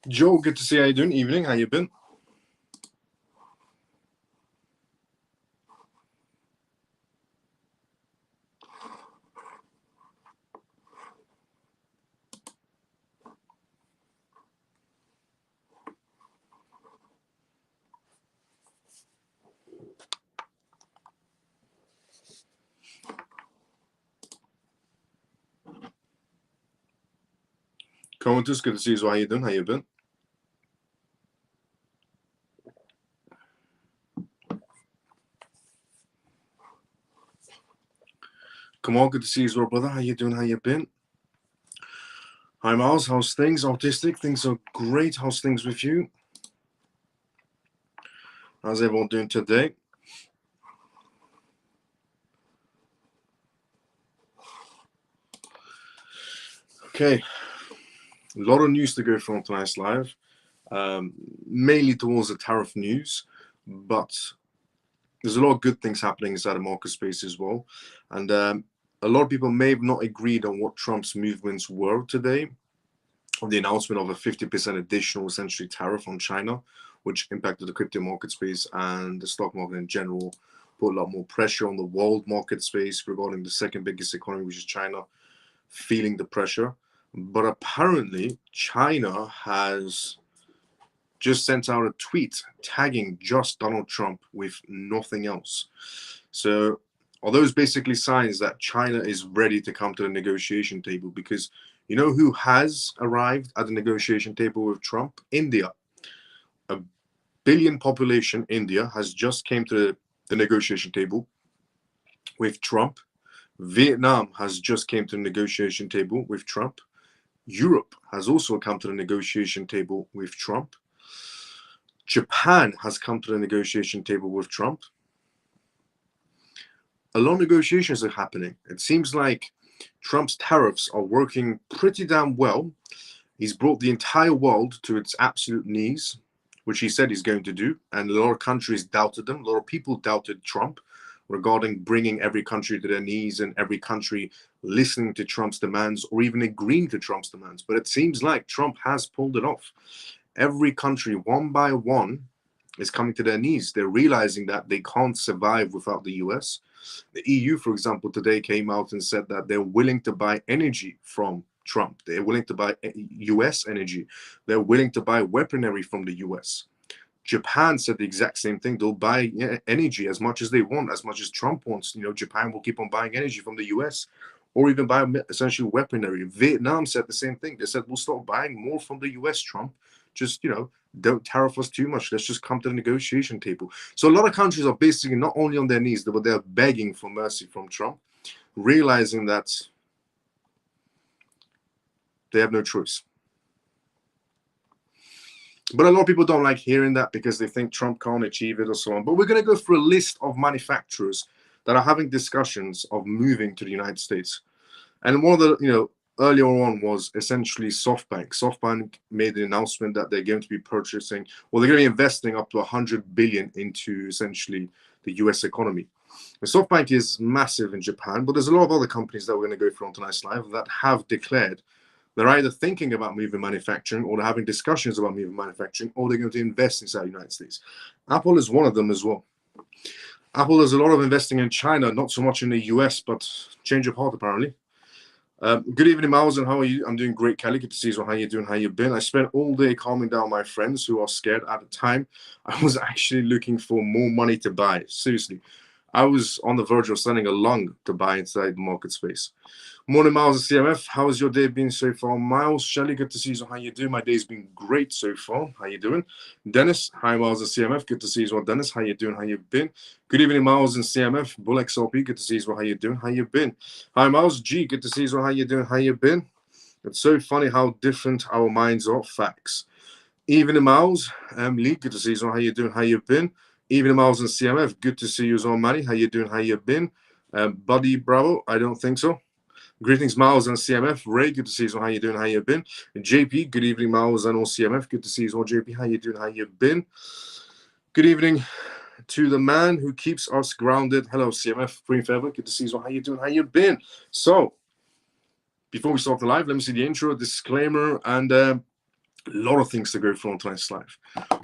Joe, good to see you. How you doing? Evening, how you been? Comatose, good to see you. How you doing? How you been? Come on, good to see you as well, brother. How you doing? How you been? Hi, Miles. How's things? Autistic? Things are great. How's things with you? How's everyone doing today? Okay, a lot of news to go through on tonight's live, mainly towards the tariff news, but there's a lot of good things happening inside the market space as well. And a lot of people may have not agreed on what Trump's movements were today, of the announcement of a 50% additional essentially tariff on China, which impacted the crypto market space and the stock market in general, put a lot more pressure on the world market space regarding the second biggest economy, which is China, feeling the pressure. But apparently, China has just sent out a tweet tagging just Donald Trump with nothing else. So are those basically signs that China is ready to come to the negotiation table? Because you know who has arrived at the negotiation table with Trump? India. A billion population India has just came to the negotiation table with Trump. Vietnam has just came to the negotiation table with Trump. Europe has also come to the negotiation table with Trump. Japan has come to the negotiation table with Trump. A lot of negotiations are happening. It seems like Trump's tariffs are working pretty damn well. He's brought the entire world to its absolute knees, which he said he's going to do. And a lot of countries doubted them. A lot of people doubted Trump regarding bringing every country to their knees and every country listening to Trump's demands or even agreeing to Trump's demands. But it seems like Trump has pulled it off. Every country, one by one, is coming to their knees. They're realizing that they can't survive without the US. The EU, for example, today came out and said that they're willing to buy energy from Trump. They're willing to buy US energy. They're willing to buy weaponry from the US. Japan said the exact same thing. They'll buy energy as much as they want, as much as Trump wants. You know, Japan will keep on buying energy from the US or even buy essentially weaponry. Vietnam said the same thing. They said, we'll start buying more from the US, Trump. Just, you know, don't tariff us too much. Let's just come to the negotiation table. So a lot of countries are basically not only on their knees, but they're begging for mercy from Trump, realizing that they have no choice. But a lot of people don't like hearing that because they think Trump can't achieve it or so on. But we're going to go through a list of manufacturers that are having discussions of moving to the United States. And one of the, earlier on was essentially SoftBank. SoftBank made the announcement that they're going to be purchasing, well, they're going to be investing up to 100 billion into essentially the US economy. And SoftBank is massive in Japan, but there's a lot of other companies that we're going to go through on tonight's live that have declared they're either thinking about moving manufacturing or they're having discussions about moving manufacturing or they're going to invest inside the United States. Apple is one of them as well. Apple does a lot of investing in China, not so much in the US, but change of heart apparently. Good evening, Miles, and how are you? I'm doing great, Kelly. Good to see you. How you doing? How you been? I spent all day calming down my friends who are scared. At the time, I was actually looking for more money to buy. Seriously, I was on the verge of selling a lung to buy inside the market space. Morning, Miles and CMF. How has your day been so far? Miles, Shelly, good to see you. How you doing? My day's been great so far. How you doing? Dennis, hi, Miles and CMF. Good to see you. Dennis, how you doing? How you been? Good evening, Miles and CMF. Bull XLP, good to see you. How you doing? How you been? Hi, Miles G, good to see you. How you doing? How you been? It's so funny how different our minds are. Facts. Evening, Miles. Lee, good to see you. How you doing? How you been? Evening, Miles and CMF. Good to see you as well, Manny. How you doing? How you been? Buddy Bravo, I don't think so. Greetings, Miles and CMF. Ray, good to see you. How you doing? How you been? And JP, good evening, Miles and all CMF. Good to see you all, JP. How you doing? How you been? Good evening to the man who keeps us grounded. Hello, CMF. Green Feather. Good to see you all. How you doing? How you been? So, before we start the live, let me see the intro, disclaimer, and A lot of things to go through on tonight's live.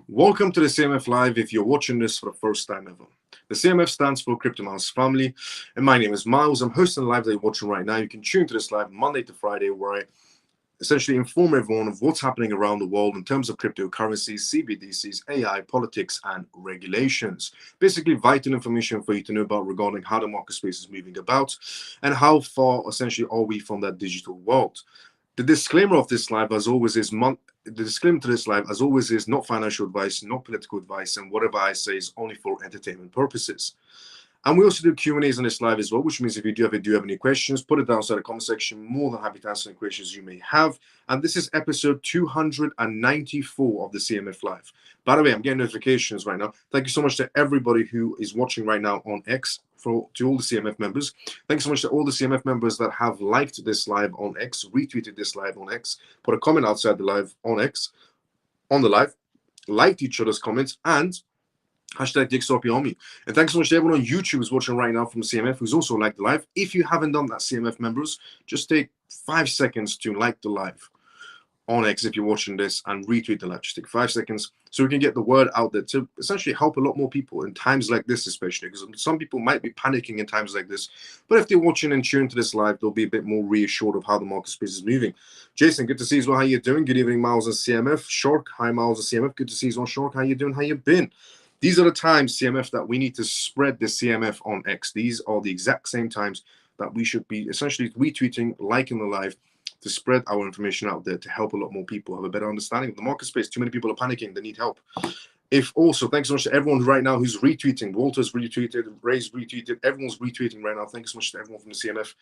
Welcome to the CMF Live if you're watching this for the first time ever. The CMF stands for Crypto Miles Family, and my name is Miles. I'm hosting the live that you're watching right now. You can tune to this live Monday to Friday, where I essentially inform everyone of what's happening around the world in terms of cryptocurrencies, CBDCs, AI, politics, and regulations. Basically, vital information for you to know about regarding how the market space is moving about and how far essentially are we from that digital world. The disclaimer of this live, as always, is not financial advice, not political advice, and whatever I say is only for entertainment purposes. And we also do Q&As on this live as well, which means if you do have any questions, put it down inside the comment section. More than happy to answer any questions you may have. And this is episode 294 of the CMF Live. By the way, I'm getting notifications right now. Thank you so much to everybody who is watching right now on X, to all the CMF members. Thank you so much to all the CMF members that have liked this live on X, retweeted this live on X, put a comment outside the live on X, on the live, liked each other's comments, and hashtag DixRPArmy. And thanks so much to everyone on YouTube who's watching right now from CMF, who's also liked the live. If you haven't done that, CMF members, just take 5 seconds to like the live on X if you're watching this, and retweet the live. Just take 5 seconds so we can get the word out there to essentially help a lot more people in times like this, especially because some people might be panicking in times like this. But if they're watching and tuning to this live, they'll be a bit more reassured of how the market space is moving. Jason, good to see you as well. How you doing? Good evening, Miles and CMF. Shark, hi, Miles and CMF. Good to see you as well. Shark, how you doing? How you been? These are the times, CMF, that we need to spread the CMF on X. These are the exact same times that we should be essentially retweeting, liking the live, to spread our information out there to help a lot more people have a better understanding of the market space. Too many people are panicking. They need help. If also, thanks so much to everyone right now who's retweeting. Walter's retweeted, Ray's retweeted. Everyone's retweeting right now. Thanks so much to everyone from the CMF.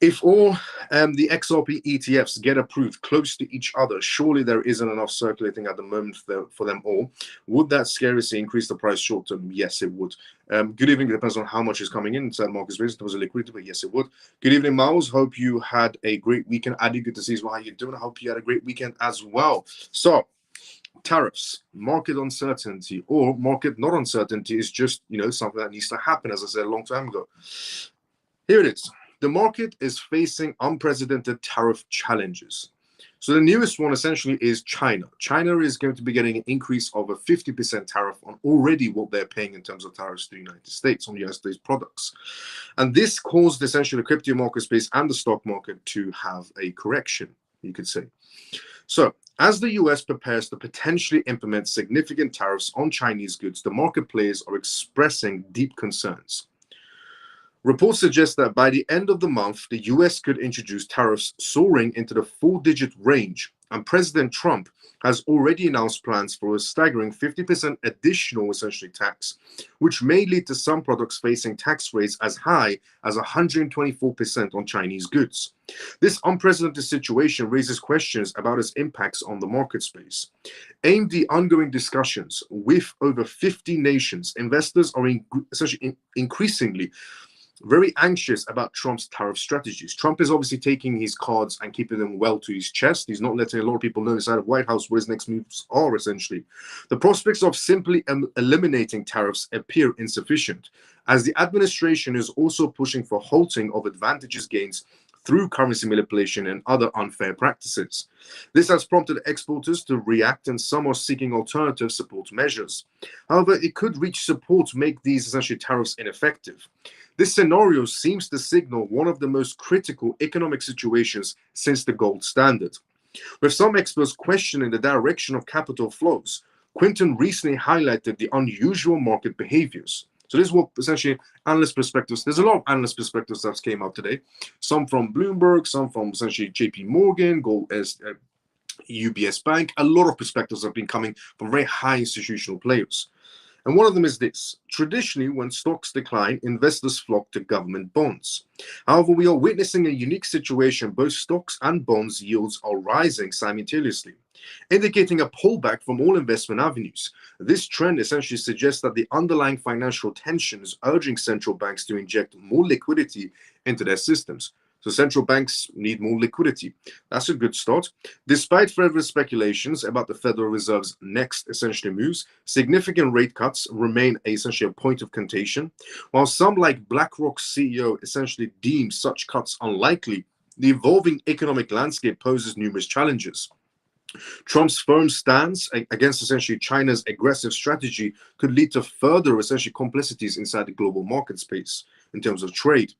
If all the XRP ETFs get approved close to each other, surely there isn't enough circulating at the moment for them all. Would that scarcity increase the price short term? Yes, it would. Good evening. It depends on how much is coming in inside market space. There was a liquidity, but yes, it would. Good evening, Miles. Hope you had a great weekend. Adi, good to see you as well. How you doing? I hope you had a great weekend as well. So, tariffs, market uncertainty, or market not uncertainty is just, something that needs to happen, as I said a long time ago. Here it is. The market is facing unprecedented tariff challenges. So the newest one essentially is China. China is going to be getting an increase of a 50% tariff on already what they're paying in terms of tariffs to the United States on United States products. And this caused essentially the crypto market space and the stock market to have a correction, you could say. So as the US prepares to potentially implement significant tariffs on Chinese goods, the market players are expressing deep concerns. Reports suggest that by the end of the month, the US could introduce tariffs soaring into the 4-digit range, and President Trump has already announced plans for a staggering 50% additional essentially tax, which may lead to some products facing tax rates as high as 124% on Chinese goods. This unprecedented situation raises questions about its impacts on the market space. Aimed the ongoing discussions with over 50 nations, investors are essentially increasingly very anxious about Trump's tariff strategies. Trump is obviously taking his cards and keeping them well to his chest. He's not letting a lot of people know inside of White House what his next moves are, essentially. The prospects of simply eliminating tariffs appear insufficient, as the administration is also pushing for halting of advantages gains through currency manipulation and other unfair practices. This has prompted exporters to react, and some are seeking alternative support measures. However, it could reach support to make these essentially tariffs ineffective. This scenario seems to signal one of the most critical economic situations since the gold standard. With some experts questioning the direction of capital flows, Quinton recently highlighted the unusual market behaviors. So this is what essentially analyst perspectives, there's a lot of analyst perspectives that came out today. Some from Bloomberg, some from essentially JP Morgan, UBS Bank. A lot of perspectives have been coming from very high institutional players. And one of them is this. Traditionally, when stocks decline, investors flock to government bonds. However, we are witnessing a unique situation. Both stocks and bonds yields are rising simultaneously, indicating a pullback from all investment avenues. This trend essentially suggests that the underlying financial tension is urging central banks to inject more liquidity into their systems. So central banks need more liquidity. That's a good start. Despite further speculations about the Federal Reserve's next essentially moves, significant rate cuts remain essentially a point of contention. While some, like BlackRock's CEO, essentially deem such cuts unlikely, the evolving economic landscape poses numerous challenges. Trump's firm stance against essentially China's aggressive strategy could lead to further essentially complicities inside the global market space in terms of trade.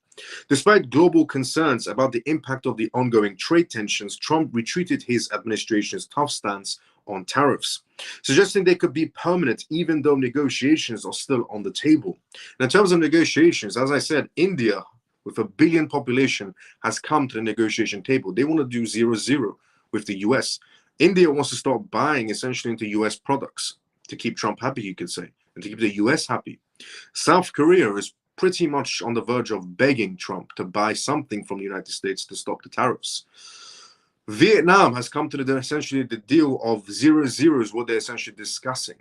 Despite global concerns about the impact of the ongoing trade tensions, Trump retreated his administration's tough stance on tariffs, suggesting they could be permanent even though negotiations are still on the table. And in terms of negotiations, as I said, India, with a billion population, has come to the negotiation table. They want to do 0-0 with the US. India wants to start buying essentially into US products to keep Trump happy, you could say, and to keep the US happy. South Korea is pretty much on the verge of begging Trump to buy something from the United States to stop the tariffs. Vietnam has come to essentially the deal of 0-0 is what they're essentially discussing.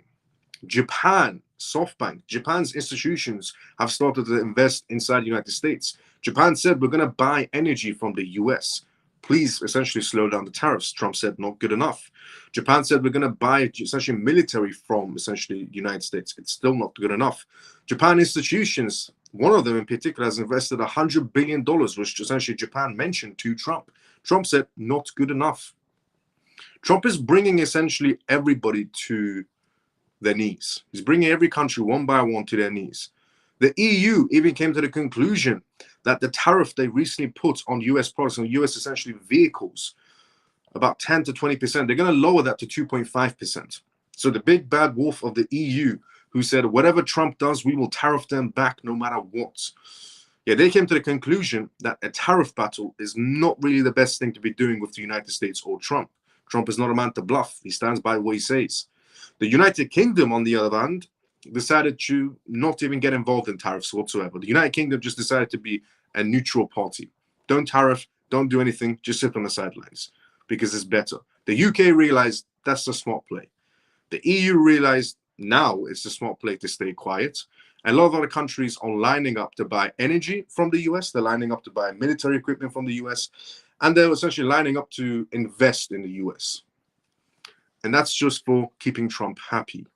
Japan, SoftBank, Japan's institutions have started to invest inside the United States. Japan said, we're going to buy energy from the US. Please essentially slow down the tariffs. Trump said, not good enough. Japan said, we're going to buy essentially military from essentially the United States. It's still not good enough. Japan institutions, one of them in particular, has invested $100 billion, which essentially Japan mentioned to Trump. Trump said, not good enough. Trump is bringing essentially everybody to their knees. He's bringing every country one by one to their knees. The EU even came to the conclusion that the tariff they recently put on US products, on US essentially vehicles, about 10 to 20%, they're going to lower that to 2.5%. So the big bad wolf of the EU, who said, whatever Trump does, we will tariff them back no matter what. Yeah, they came to the conclusion that a tariff battle is not really the best thing to be doing with the United States or Trump. Trump is not a man to bluff. He stands by what he says. The United Kingdom, on the other hand, decided to not even get involved in tariffs whatsoever. The United Kingdom just decided to be a neutral party. Don't tariff, don't do anything, just sit on the sidelines because it's better. The UK realized that's a smart play. The EU realized now it's a smart play to stay quiet. And a lot of other countries are lining up to buy energy from the US. They're lining up to buy military equipment from the US. And they're essentially lining up to invest in the US. And that's just for keeping Trump happy.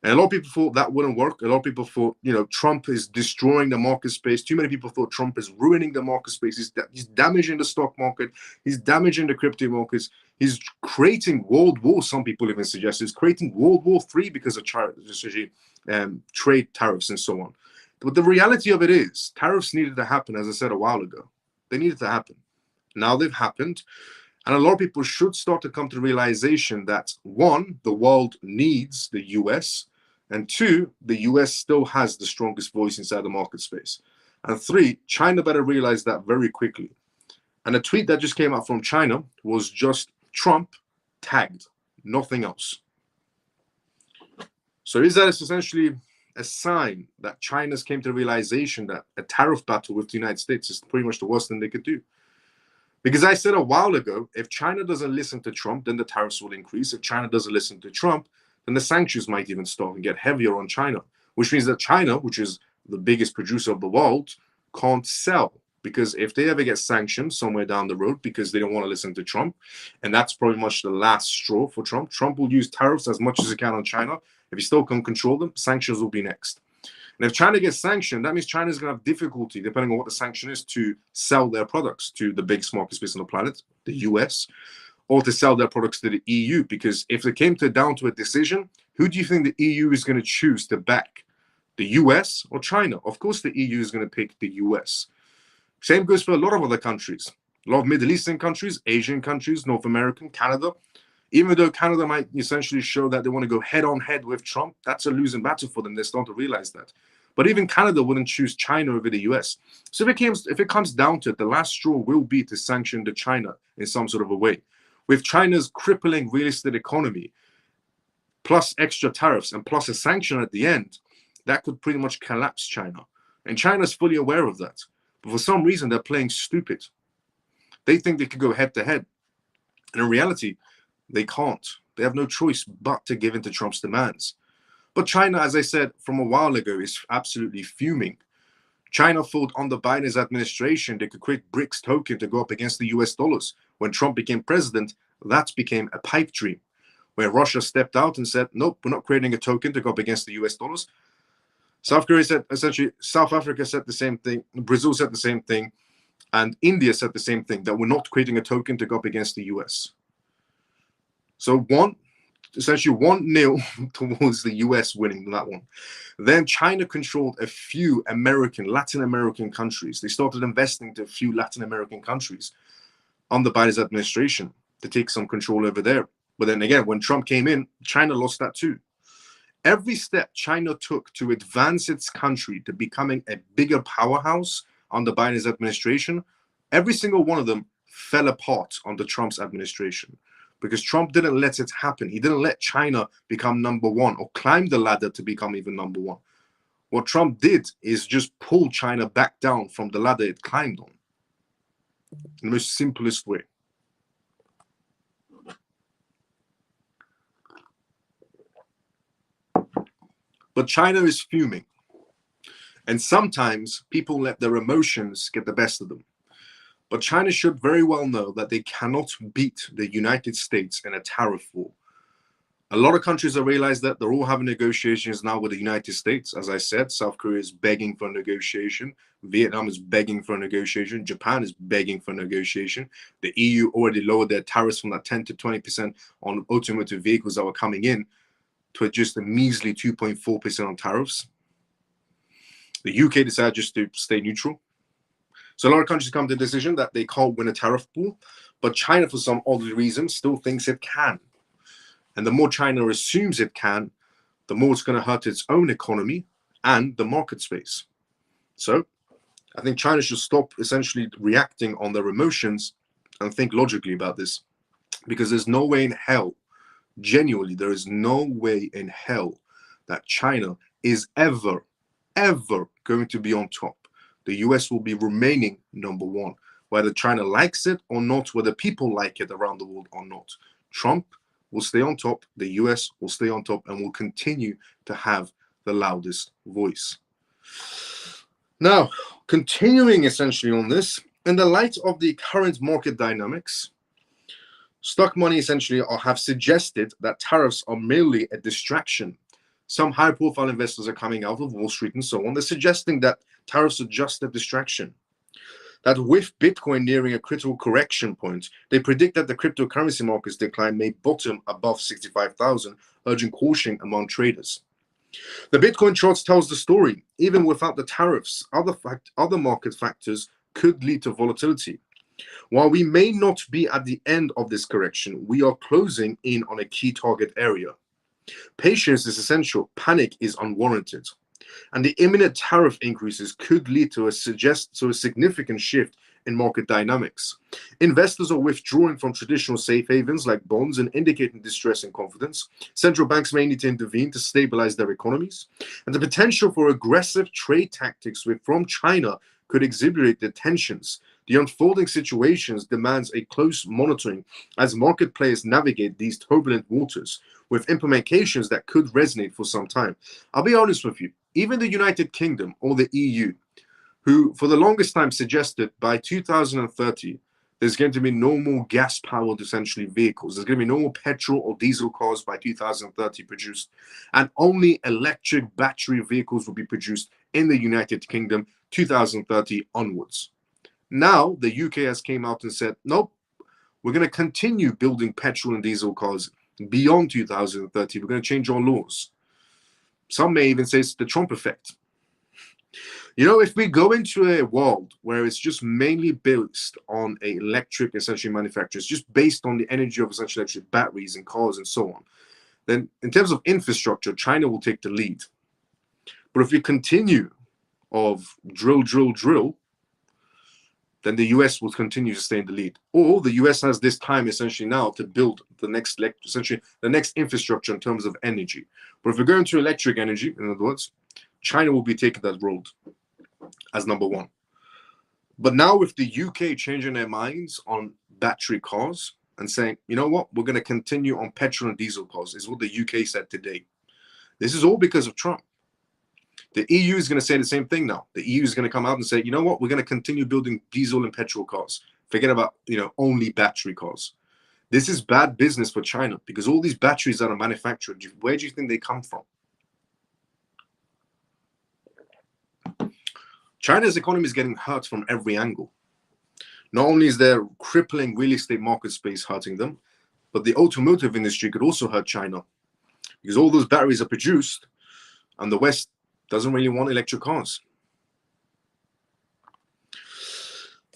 And a lot of people thought that wouldn't work. A lot of people thought, Trump is destroying the market space. Too many people thought Trump is ruining the market space. He's damaging the stock market. He's damaging the crypto markets. He's creating World War. Some people even suggest he's creating World War III because of trade tariffs and so on. But the reality of it is, tariffs needed to happen, as I said a while ago. They needed to happen. Now they've happened. And a lot of people should start to come to the realization that, one, the world needs the US, and two, the US still has the strongest voice inside the market space. And three, China better realize that very quickly. And a tweet that just came out from China was just Trump tagged, nothing else. So is that essentially a sign that China's came to the realization that a tariff battle with the United States is pretty much the worst thing they could do? Because I said a while ago, if China doesn't listen to Trump, then the tariffs will increase. If China doesn't listen to Trump, then the sanctions might even start and get heavier on China, which means that China, which is the biggest producer of the world, can't sell. Because if they ever get sanctioned somewhere down the road because they don't want to listen to Trump, and that's pretty much the last straw for Trump, Trump will use tariffs as much as he can on China. If he still can control them, sanctions will be next. And if China gets sanctioned, that means China's going to have difficulty, depending on what the sanction is, to sell their products to the biggest market space on the planet, the US, or to sell their products to the EU. Because if it came down to a decision, who do you think the EU is going to choose to back? The US or China? Of course, the EU is going to pick the US. Same goes for a lot of other countries. A lot of Middle Eastern countries, Asian countries, North American, Canada. Even though Canada might essentially show that they want to go head-on-head with Trump, that's a losing battle for them. They're starting to realize that. But even Canada wouldn't choose China over the US. So if it comes down to it, the last straw will be to sanction the China in some sort of a way. With China's crippling real estate economy, plus extra tariffs, and plus a sanction at the end, that could pretty much collapse China. And China's fully aware of that. But for some reason, they're playing stupid. They think they could go head-to-head. And in reality, they can't. They have no choice but to give in to Trump's demands. But China, as I said from a while ago, is absolutely fuming. China thought under Biden's administration they could create BRICS token to go up against the US dollars. When Trump became president, that became a pipe dream, where Russia stepped out and said, nope, we're not creating a token to go up against the US dollars. South Korea said, essentially, South Africa said the same thing, Brazil said the same thing, and India said the same thing, that we're not creating a token to go up against the US. So essentially 1-0 towards the US winning that one. Then China controlled a few Latin American countries. They started investing to a few Latin American countries under Biden's administration to take some control over there. But then again, when Trump came in, China lost that too. Every step China took to advance its country to becoming a bigger powerhouse under Biden's administration, every single one of them fell apart under Trump's administration, because Trump didn't let it happen. He didn't let China become number one or climb the ladder to become even number one. What Trump did is just pull China back down from the ladder it climbed on, in the most simplest way. But China is fuming. And sometimes people let their emotions get the best of them. But China should very well know that they cannot beat the United States in a tariff war. A lot of countries have realized that. They're all having negotiations now with the United States. As I said, South Korea is begging for a negotiation. Vietnam is begging for a negotiation. Japan is begging for a negotiation. The EU already lowered their tariffs from that 10 to 20% on automotive vehicles that were coming in to just a measly 2.4% on tariffs. The UK decided just to stay neutral. So a lot of countries come to the decision that they can't win a tariff war, but China, for some odd reason, still thinks it can. And the more China assumes it can, the more it's going to hurt its own economy and the market space. So I think China should stop essentially reacting on their emotions and think logically about this, because there's no way in hell, genuinely, there is no way in hell that China is ever going to be on top. The US will be remaining number one, whether China likes it or not, whether people like it around the world or not. Trump will stay on top, the US will stay on top, and will continue to have the loudest voice. Now, continuing essentially on this, in the light of the current market dynamics, stock money essentially have suggested that tariffs are merely a distraction. Some high-profile investors are coming out of Wall Street and so on. They're suggesting that tariffs are just a distraction. That with Bitcoin nearing a critical correction point, they predict that the cryptocurrency market's decline may bottom above 65,000, urging caution among traders. The Bitcoin chart tells the story. Even without the tariffs, other market factors could lead to volatility. While we may not be at the end of this correction, we are closing in on a key target area. Patience is essential. Panic is unwarranted. And the imminent tariff increases could lead to a significant shift in market dynamics. Investors are withdrawing from traditional safe havens like bonds and indicating distress and confidence. Central banks may need to intervene to stabilize their economies. And the potential for aggressive trade tactics from China could exhilarate the tensions. The unfolding situations demands a close monitoring as market players navigate these turbulent waters, with implications that could resonate for some time. I'll be honest with you, even the United Kingdom or the EU, who for the longest time suggested by 2030, there's going to be no more gas-powered, essentially, vehicles. There's going to be no more petrol or diesel cars by 2030 produced, and only electric battery vehicles will be produced in the United Kingdom 2030 onwards. Now, the UK has came out and said, nope, we're going to continue building petrol and diesel cars beyond 2030. We're going to change our laws. Some may even say it's the Trump effect. You know, if we go into a world where it's just mainly based on electric, essentially, manufacturers, just based on the energy of essentially electric batteries and cars and so on, then in terms of infrastructure, China will take the lead. But if we continue of drill, then the US will continue to stay in the lead. Or the US has this time essentially now to build the next infrastructure in terms of energy. But if we're going to electric energy, in other words, China will be taking that road as number one. But now with the UK changing their minds on battery cars and saying, you know what, we're going to continue on petrol and diesel cars, is what the UK said today. This is all because of Trump. The EU is going to say the same thing now. The EU is going to come out and say, you know what, we're going to continue building diesel and petrol cars. Forget about, only battery cars. This is bad business for China, because all these batteries that are manufactured, where do you think they come from? China's economy is getting hurt from every angle. Not only is their crippling real estate market space hurting them, But the automotive industry could also hurt China because all those batteries are produced and the West doesn't really want electric cars.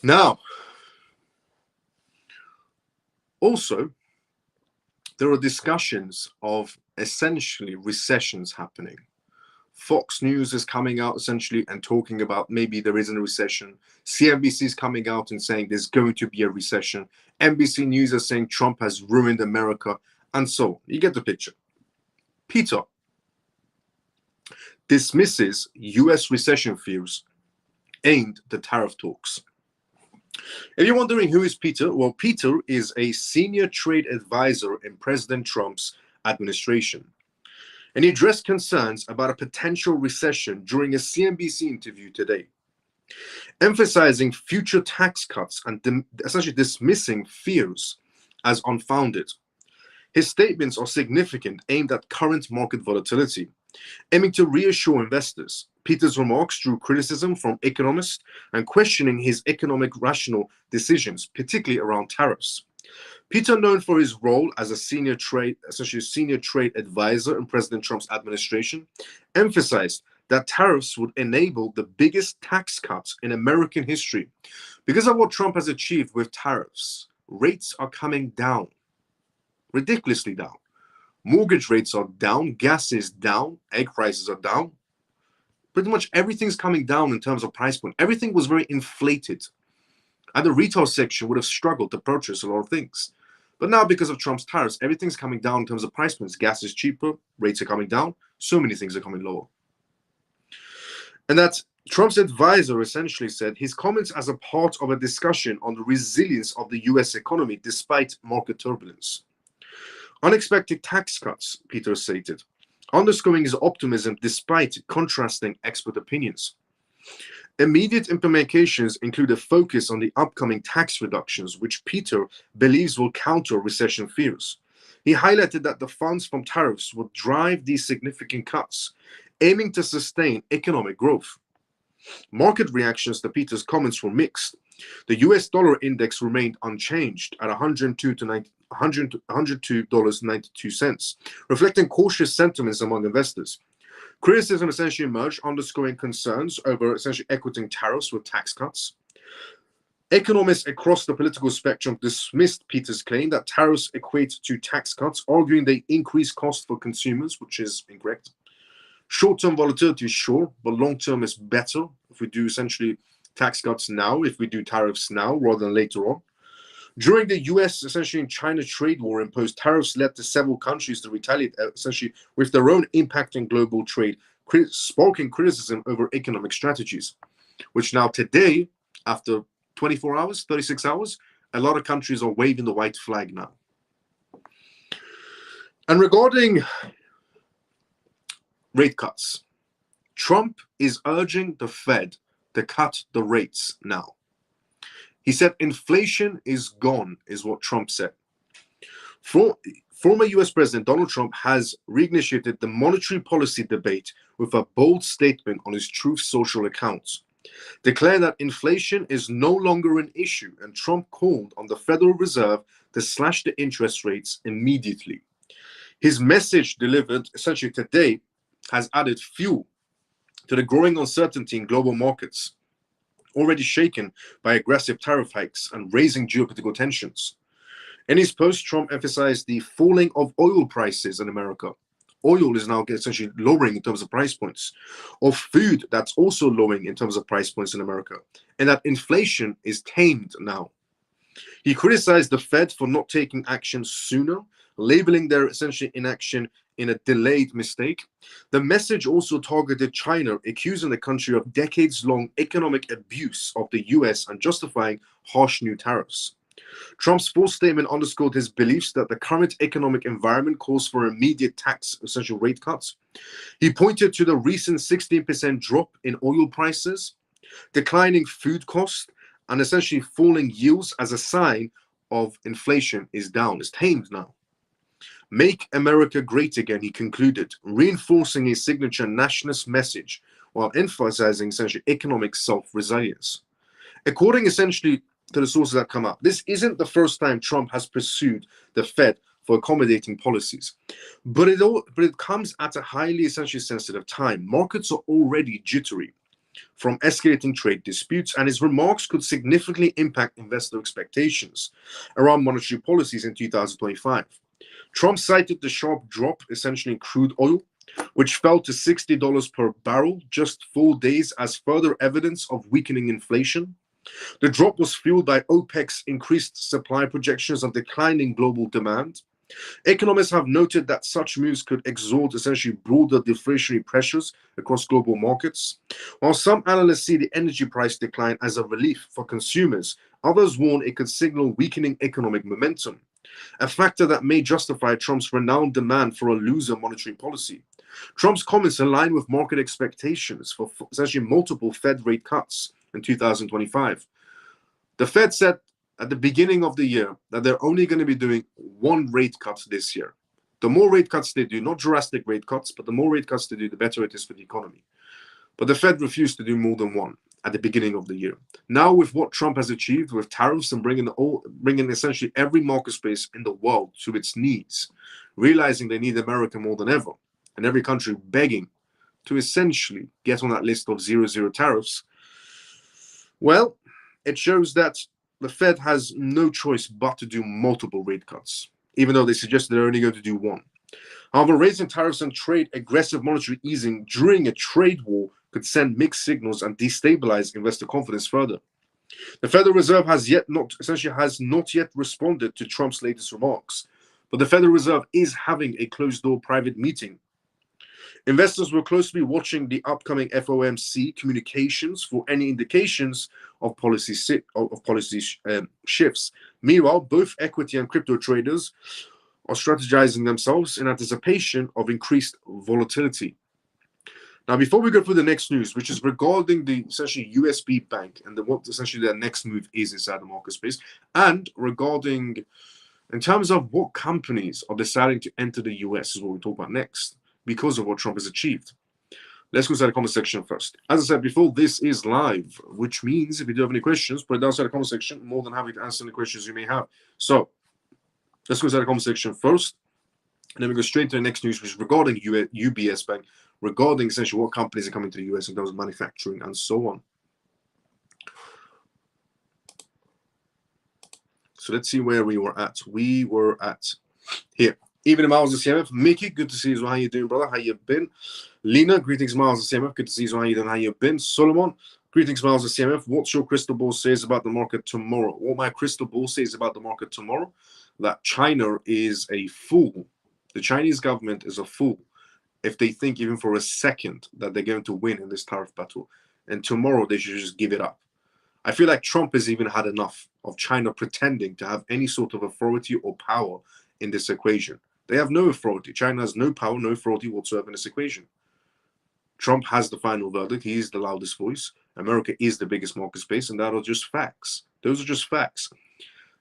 Now, also, there are discussions of essentially recessions happening. Fox News is coming out essentially and talking about maybe there isn't a recession. CNBC is coming out and saying there's going to be a recession. NBC News is saying Trump has ruined America, and so on. You get the picture. Peter dismisses US recession fears aimed at tariff talks. If you're wondering who is Peter, well, Peter is a senior trade advisor in President Trump's administration. And he addressed concerns about a potential recession during a CNBC interview today, emphasizing future tax cuts and essentially dismissing fears as unfounded. His statements are significant, aimed at current market volatility, aiming to reassure investors. Peter's remarks drew criticism from economists and questioning his economic rational decisions, particularly around tariffs. Peter, known for his role as a senior trade advisor in President Trump's administration, emphasized that tariffs would enable the biggest tax cuts in American history. Because of what Trump has achieved with tariffs, rates are coming down, ridiculously down. Mortgage rates are down, gas is down, egg prices are down. Pretty much everything's coming down in terms of price point. Everything was very inflated. And the retail section would have struggled to purchase a lot of things. But now, because of Trump's tariffs, everything's coming down in terms of price points. Gas is cheaper, rates are coming down, so many things are coming lower. And that Trump's advisor essentially said his comments as a part of a discussion on the resilience of the US economy despite market turbulence. Unexpected tax cuts, Peter stated, underscoring his optimism despite contrasting expert opinions. Immediate implications include a focus on the upcoming tax reductions, which Peter believes will counter recession fears. He highlighted that the funds from tariffs would drive these significant cuts, aiming to sustain economic growth. Market reactions to Peter's comments were mixed. The US dollar index remained unchanged at $102.92, reflecting cautious sentiments among investors. Criticism essentially emerged, underscoring concerns over essentially equating tariffs with tax cuts. Economists across the political spectrum dismissed Peter's claim that tariffs equate to tax cuts, arguing they increase costs for consumers, which is incorrect. Short-term volatility is sure, but long-term is better if we do essentially tax cuts now, if we do tariffs now rather than later on. During the US, essentially, and China trade war imposed tariffs led to several countries to retaliate, essentially, with their own impact on global trade, sparking criticism over economic strategies, which now today, after 24 hours, 36 hours, a lot of countries are waving the white flag now. And regarding rate cuts, Trump is urging the Fed to cut the rates now. He said inflation is gone, is what Trump said. Former US President Donald Trump has reinitiated the monetary policy debate with a bold statement on his Truth Social account, declaring that inflation is no longer an issue, and Trump called on the Federal Reserve to slash the interest rates immediately. His message delivered essentially today has added fuel to the growing uncertainty in global markets, already shaken by aggressive tariff hikes and raising geopolitical tensions. In his post, Trump emphasized the falling of oil prices in America. Oil is now essentially lowering in terms of price points, or food that's also lowering in terms of price points in America, and that inflation is tamed now. He criticized the Fed for not taking action sooner, labeling their essentially inaction in a delayed mistake. The message also targeted China, accusing the country of decades-long economic abuse of the US and justifying harsh new tariffs. Trump's full statement underscored his beliefs that the current economic environment calls for immediate tax essential rate cuts. He pointed to the recent 16% drop in oil prices, declining food costs, and essentially falling yields as a sign of inflation is down, is tamed now. Make America great again, he concluded, reinforcing his signature nationalist message while emphasizing essentially economic self-resilience. According essentially to the sources that come out, this isn't the first time Trump has pursued the Fed for accommodating policies. But it comes at a highly essentially sensitive time. Markets are already jittery from escalating trade disputes, and his remarks could significantly impact investor expectations around monetary policies in 2025. Trump cited the sharp drop essentially in crude oil, which fell to $60 per barrel just 4 days, as further evidence of weakening inflation. The drop was fueled by OPEC's increased supply projections and declining global demand. Economists have noted that such moves could exert essentially broader deflationary pressures across global markets. While some analysts see the energy price decline as a relief for consumers, others warn it could signal weakening economic momentum, a factor that may justify Trump's renowned demand for a looser monetary policy. Trump's comments align with market expectations for essentially multiple Fed rate cuts in 2025. The Fed said at the beginning of the year that they're only going to be doing one rate cut this year. The more rate cuts they do, not drastic rate cuts, but the more rate cuts they do, the better it is for the economy. But the Fed refused to do more than one at the beginning of the year. Now, with what Trump has achieved with tariffs and bringing essentially every market space in the world to its knees, realizing they need America more than ever, and every country begging to essentially get on that list of 0 tariffs, well, it shows that the Fed has no choice but to do multiple rate cuts, even though they suggested they're only going to do one. However, raising tariffs and aggressive monetary easing during a trade war could send mixed signals and destabilize investor confidence further. The Federal Reserve has not yet responded to Trump's latest remarks, but the Federal Reserve is having a closed-door private meeting. Investors will closely watching the upcoming FOMC communications for any indications of policy shifts. Meanwhile, both equity and crypto traders are strategizing themselves in anticipation of increased volatility. Now, before we go through the next news, which is regarding the essentially USB bank and what essentially their next move is inside the market space, and regarding in terms of what companies are deciding to enter the US, is what we'll talk about next, because of what Trump has achieved. Let's go inside the comment section first. As I said before, this is live, which means if you do have any questions, put it down inside the comment section. More than happy to answer any questions you may have. So let's go inside the comment section first, and then we go straight to the next news, which is regarding UBS Bank, regarding essentially what companies are coming to the US in terms of manufacturing and so on. So let's see where we were at. We were at here. Even Miles of CMF, Mickey, good to see you. How you doing, brother? How you been? Lena, greetings, Miles of CMF. Good to see you. How you doing? How you been? Solomon, greetings, Miles of CMF. What's your crystal ball says about the market tomorrow? What my crystal ball says about the market tomorrow? That China is a fool. The Chinese government is a fool if they think even for a second that they're going to win in this tariff battle. And tomorrow they should just give it up. I feel like Trump has even had enough of China pretending to have any sort of authority or power in this equation. They have no authority. China has no power, no authority whatsoever in this equation. Trump has the final verdict. He is the loudest voice. America is the biggest market space, and that are just facts. Those are just facts.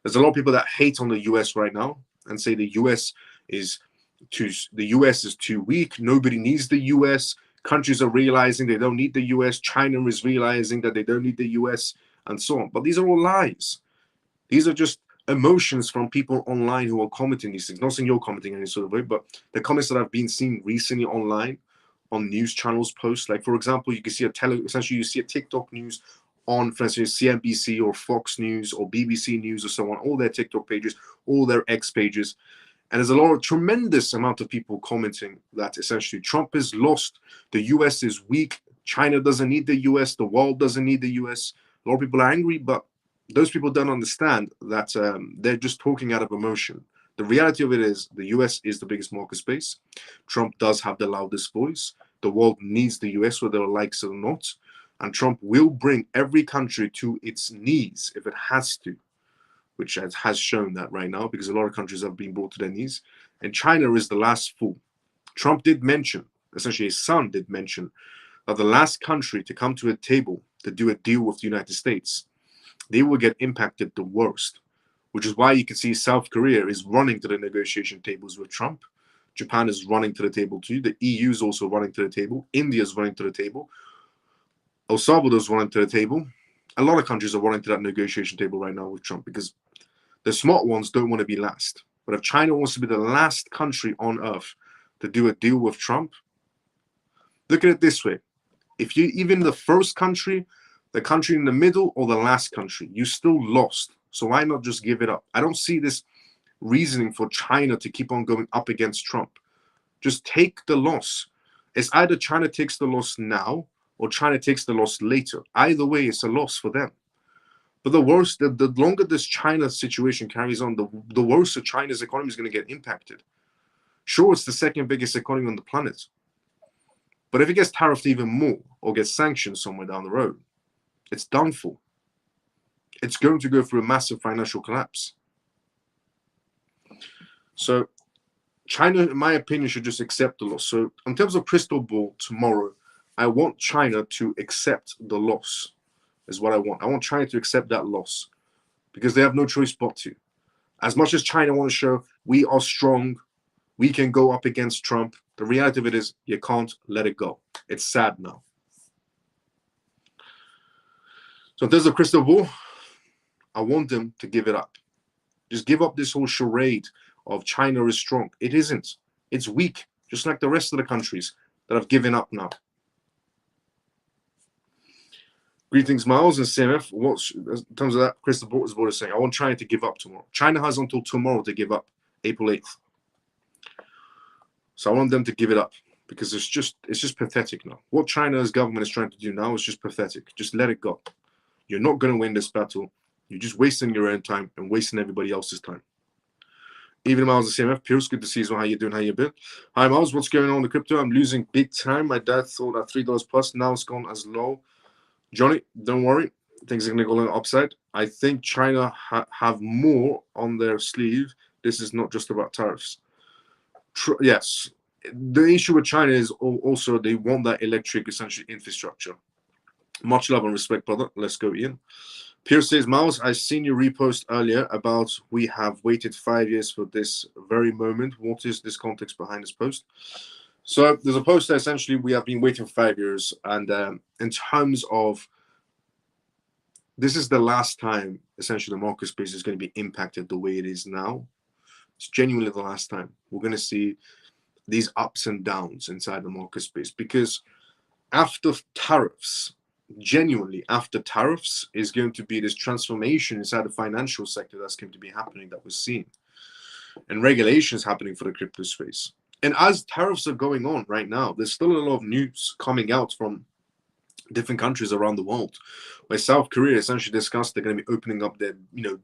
There's a lot of people that hate on the US right now and say the US is too weak. Nobody needs the US. Countries are realizing they don't need the US. China is realizing that they don't need the US, and so on. But these are all lies. These are just emotions from people online who are commenting these things. Not saying you're commenting in any sort of way, but the comments that I've been seeing recently online on news channels posts. Like, for example, you can see essentially you see a TikTok news on, for instance, CNBC or Fox News or BBC News or so on, all their TikTok pages, all their X pages. And there's a tremendous amount of people commenting that essentially Trump has lost, the US is weak, China doesn't need the US, the world doesn't need the US. A lot of people are angry, but those people don't understand that they're just talking out of emotion. The reality of it is the US is the biggest market space. Trump does have the loudest voice. The world needs the US, whether it likes it or not. And Trump will bring every country to its knees if it has to, which has shown that right now, because a lot of countries have been brought to their knees. And China is the last fool. Trump did mention, essentially his son did mention, that the last country to come to a table to do a deal with the United States, they will get impacted the worst, which is why you can see South Korea is running to the negotiation tables with Trump. Japan is running to the table too. The EU is also running to the table. India is running to the table. El Salvador is running to the table. A lot of countries are running to that negotiation table right now with Trump because the smart ones don't want to be last. But if China wants to be the last country on earth to do a deal with Trump, look at it this way. If you even the first country, the country in the middle, or the last country, you still lost. So why not just give it up? I don't see this reasoning for China to keep on going up against Trump. Just take the loss. It's either China takes the loss now or China takes the loss later. Either way, it's a loss for them. But the worse, the longer this China situation carries on, the worse China's economy is going to get impacted. Sure, it's the second biggest economy on the planet. But if it gets tariffed even more or gets sanctioned somewhere down the road, it's done for. It's going to go through a massive financial collapse. So China, in my opinion, should just accept the loss. So in terms of crystal ball tomorrow, I want China to accept the loss is what I want. I want China to accept that loss because they have no choice but to. As much as China want to show we are strong, we can go up against Trump, the reality of it is you can't let it go. It's sad now. So in terms of crystal ball, I want them to give it up. Just give up this whole charade of China is strong. It isn't. It's weak, just like the rest of the countries that have given up now. Greetings, Miles and CMF. In terms of that, crystal ball is saying, I want China to give up tomorrow. China has until tomorrow to give up, April 8th. So I want them to give it up because it's just pathetic now. What China's government is trying to do now is just pathetic. Just let it go. You're not going to win this battle. You're just wasting your own time and wasting everybody else's time. Even Miles and CMF, Pierce, good to see you. How you doing? How you been? Hi, Miles. What's going on in the crypto? I'm losing big time. My dad thought at $3 plus. Now it's gone as low. Johnny, don't worry. Things are going to go on the upside. I think China have more on their sleeve. This is not just about tariffs. Yes. The issue with China is also they want that electric, essentially, infrastructure. Much love and respect, brother. Let's go, Ian. Pierce says, Miles, I seen you repost earlier about we have waited 5 years for this very moment. What is this context behind this post? So there's a post that essentially we have been waiting for 5 years. And in terms of this is the last time, essentially, the market space is going to be impacted the way it is now. It's genuinely the last time. We're going to see these ups and downs inside the market space because after tariffs, genuinely after tariffs is going to be this transformation inside the financial sector that's going to be happening that we're seeing, and regulations happening for the crypto space. And as tariffs are going on right now, there's still a lot of news coming out from different countries around the world where South Korea essentially discussed they're going to be opening up their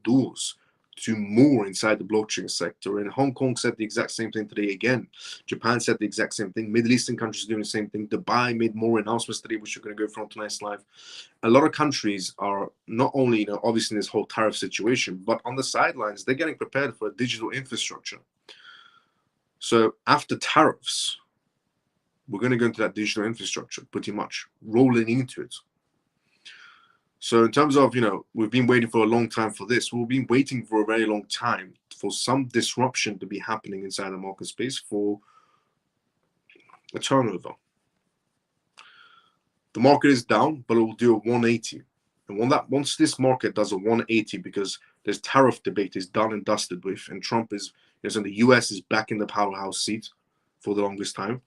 doors to more inside the blockchain sector. And Hong Kong said the exact same thing today again. Japan said the exact same thing. Middle Eastern countries doing the same thing. Dubai made more announcements today, which we're going to go through on tonight's live. A lot of countries are not only, obviously in this whole tariff situation, but on the sidelines, they're getting prepared for a digital infrastructure. So after tariffs, we're going to go into that digital infrastructure, pretty much rolling into it. So in terms of, we've been waiting for a long time for this. We've been waiting for a very long time for some disruption to be happening inside the market space for a turnover. The market is down, but it will do a 180. And once this market does a 180, because this tariff debate is done and dusted with, and Trump is, and the US is back in the powerhouse seat for the longest time,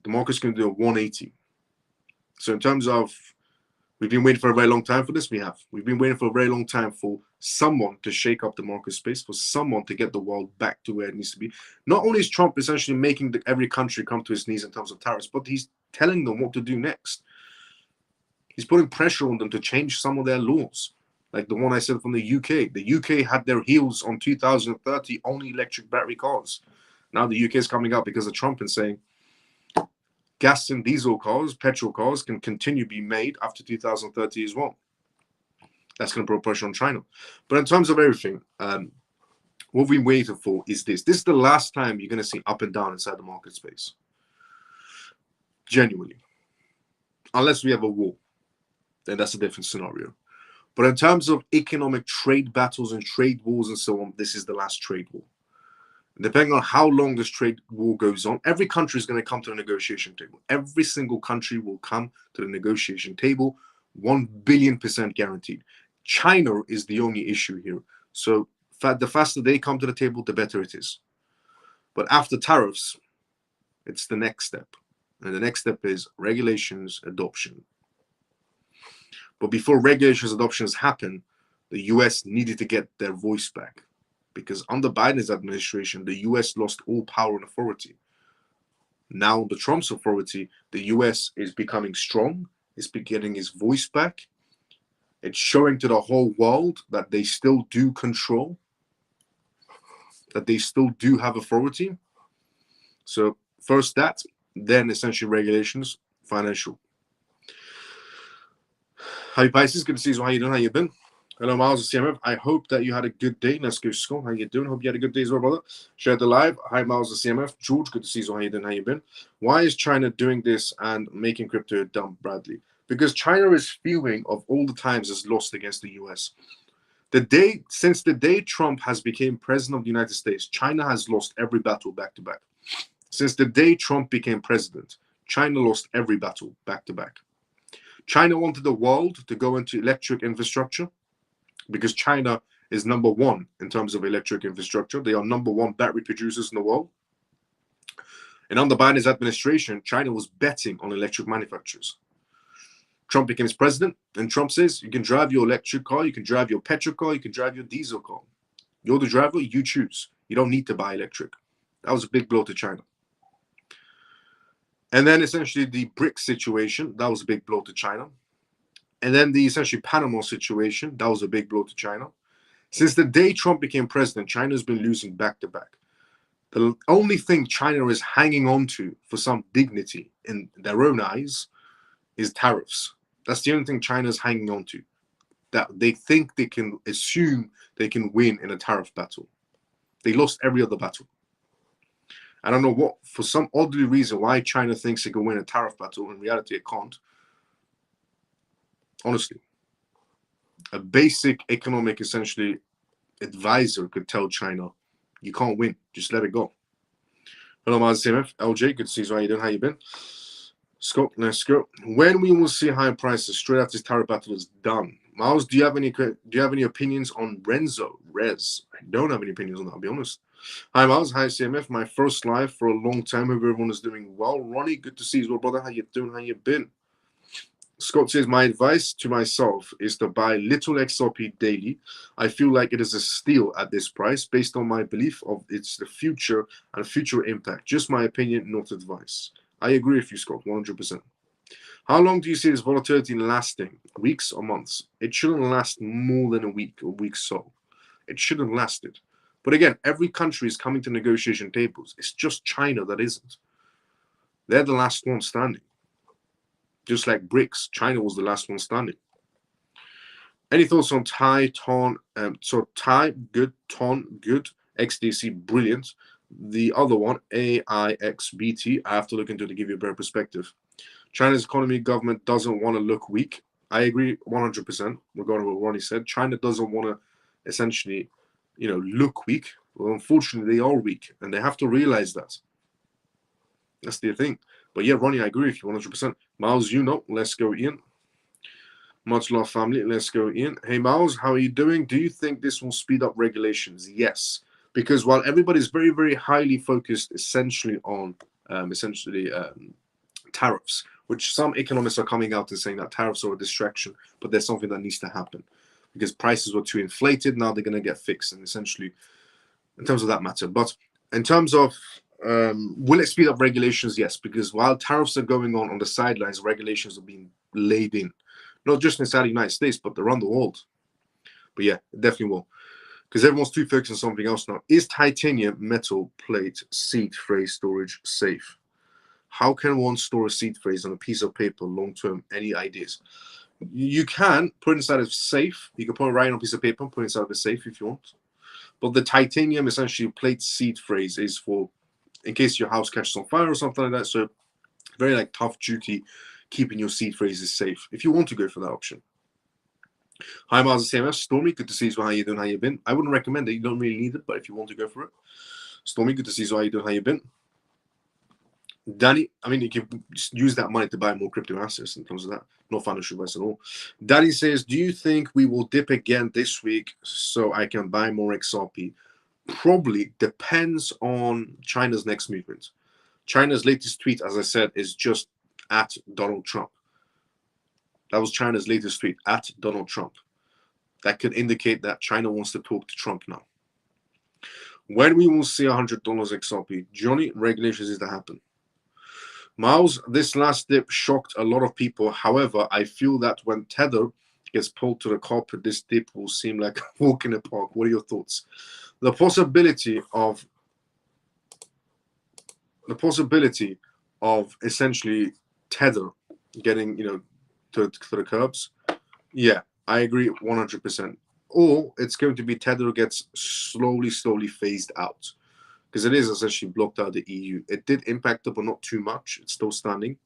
the market's going to do a 180. So in terms of, we've been waiting for a very long time for this. We've been waiting for a very long time for someone to shake up the market space, for someone to get the world back to where it needs to be. Not only is Trump essentially making every country come to his knees in terms of tariffs, but he's telling them what to do next. He's putting pressure on them to change some of their laws, like the one I said from the UK. The UK had their heels on 2030, only electric battery cars. Now the UK is coming up because of Trump and saying, gas and diesel cars, petrol cars can continue to be made after 2030 as well. That's going to put pressure on China. But in terms of everything, what we waited for is this. This is the last time you're going to see up and down inside the market space. Genuinely. Unless we have a war. Then that's a different scenario. But in terms of economic trade battles and trade wars and so on, this is the last trade war. Depending on how long this trade war goes on, every country is going to come to the negotiation table. Every single country will come to the negotiation table, 1 billion% guaranteed. China is the only issue here. So The faster they come to the table, the better it is. But after tariffs, it's the next step. And the next step is regulations adoption. But before regulations adoptions happen, the US needed to get their voice back. Because under Biden's administration, the US lost all power and authority. Now, under Trump's authority, the US is becoming strong, is getting its voice back. It's showing to the whole world that they still do control, that they still do have authority. So first that, then essentially regulations, financial. Hi Pisces, good to see you. How you doing? How you been? Hello, Miles of CMF. I hope that you had a good day. Let's go, Scott. How you doing? Hope you had a good day as well, brother. Share the live. Hi, Miles of CMF. George, good to see you. How you doing? How you been? Why is China doing this and making crypto dumb, Bradley? Because China is fuming of all the times it's lost against the US. Since the day Trump has become president of the United States, China has lost every battle back to back. Since the day Trump became president, China lost every battle back to back. China wanted the world to go into electric infrastructure because China is number one in terms of electric infrastructure. They are number one battery producers in the world. And under Biden's administration, China was betting on electric manufacturers. Trump became his president, and Trump says, you can drive your electric car, you can drive your petrol car, you can drive your diesel car. You're the driver, you choose. You don't need to buy electric. That was a big blow to China. And then essentially the BRICS situation, that was a big blow to China. And then the essentially Panama situation, that was a big blow to China. Since the day Trump became president, China's been losing back to back. The only thing China is hanging on to for some dignity in their own eyes is tariffs. That's the only thing China's hanging on to. That they think they can assume they can win in a tariff battle. They lost every other battle. I don't know what, for some odd reason, why China thinks it can win a tariff battle. In reality, it can't. Honestly. A basic economic, essentially, advisor could tell China, you can't win. Just let it go. Hello, Miles CMF. LJ, good to see you. How you doing? How you been? Scott, let's go. When we will see higher prices straight after this tariff battle is done. Miles, do you have any opinions on Rez? I don't have any opinions on that, I'll be honest. Hi, Miles. Hi, CMF. My first live for a long time. Hope everyone is doing well. Ronnie, good to see you as well, brother. How you doing? How you been? Scott says, my advice to myself is to buy little XRP daily. I feel like it is a steal at this price based on my belief of its the future and future impact. Just my opinion, not advice. I agree with you, Scott, 100%. How long do you see this volatility lasting? Weeks or months? It shouldn't last more than a week or weeks so. It shouldn't last it. But again, every country is coming to negotiation tables. It's just China that isn't. They're the last one standing. Just like BRICS, China was the last one standing. Any thoughts on Thai, Ton? So Thai, good, Ton, good, XDC, brilliant. The other one, AIXBT, I have to look into it to give you a better perspective. China's economy government doesn't want to look weak. I agree 100% regarding what Ronnie said. China doesn't want to essentially, look weak. Well, unfortunately, they are weak, and they have to realize that. That's the thing. But yeah, Ronnie, I agree with you 100%. Miles, let's go, Ian. Much love, family. Let's go, Ian. Hey, Miles, how are you doing? Do you think this will speed up regulations? Yes. Because while everybody's very, very highly focused essentially on tariffs, which some economists are coming out and saying that tariffs are a distraction, but there's something that needs to happen because prices were too inflated. Now they're going to get fixed, and essentially in terms of that matter. But in terms of will it speed up regulations? Yes, because while tariffs are going on the sidelines, regulations are being laid in, not just inside the United States, but around the world. But yeah, it definitely will. Because everyone's too focused on something else now. Is titanium metal plate seed phrase storage safe? How can one store a seed phrase on a piece of paper long term? Any ideas? You can put it inside a safe. You can put it right on a piece of paper and put it inside of a safe if you want. But the titanium essentially plate seed phrase is for in case your house catches on fire or something like that. So very tough duty keeping your seed phrases safe if you want to go for that option. Hi, Miles CMF. Stormy, good to see you. How you doing? How you been? I wouldn't recommend it. You don't really need it, but if you want to go for it. Stormy, good to see you. How you doing? How you been? Danny, I mean, you can just use that money to buy more crypto assets in terms of that. No financial advice at all. Danny says, do you think we will dip again this week so I can buy more XRP? Probably depends on China's next movement. China's latest tweet, as I said, is just at Donald Trump. That was China's latest tweet, at Donald Trump. That could indicate that China wants to talk to Trump now. When we will see $100 XRP, Johnny, regulations is to happen. Miles, this last dip shocked a lot of people. However, I feel that when Tether gets pulled to the carpet, this dip will seem like a walk in the park. What are your thoughts? The possibility of essentially Tether getting, to the curbs. Yeah, I agree 100%. Or it's going to be Tether gets slowly phased out, because it is essentially blocked out of the EU. It did impact it, but not too much. It's still standing.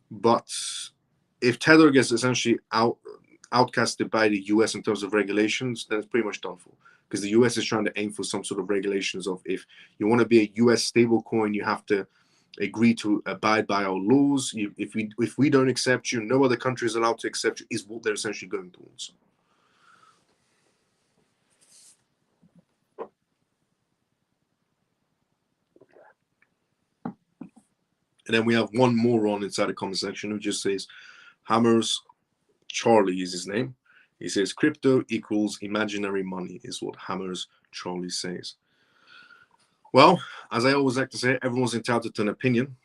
But if Tether gets essentially outcasted by the US in terms of regulations, then it's pretty much done for. Because the US is trying to aim for some sort of regulations of, if you want to be a US stable coin, you have to agree to abide by our laws. If we don't accept you, no other country is allowed to accept you, is what they're essentially going towards. And then we have one moron inside the comment section who just says, Hammers Charlie is his name. He says, crypto equals imaginary money is what Hammers Charlie says. Well, as I always like to say, everyone's entitled to an opinion.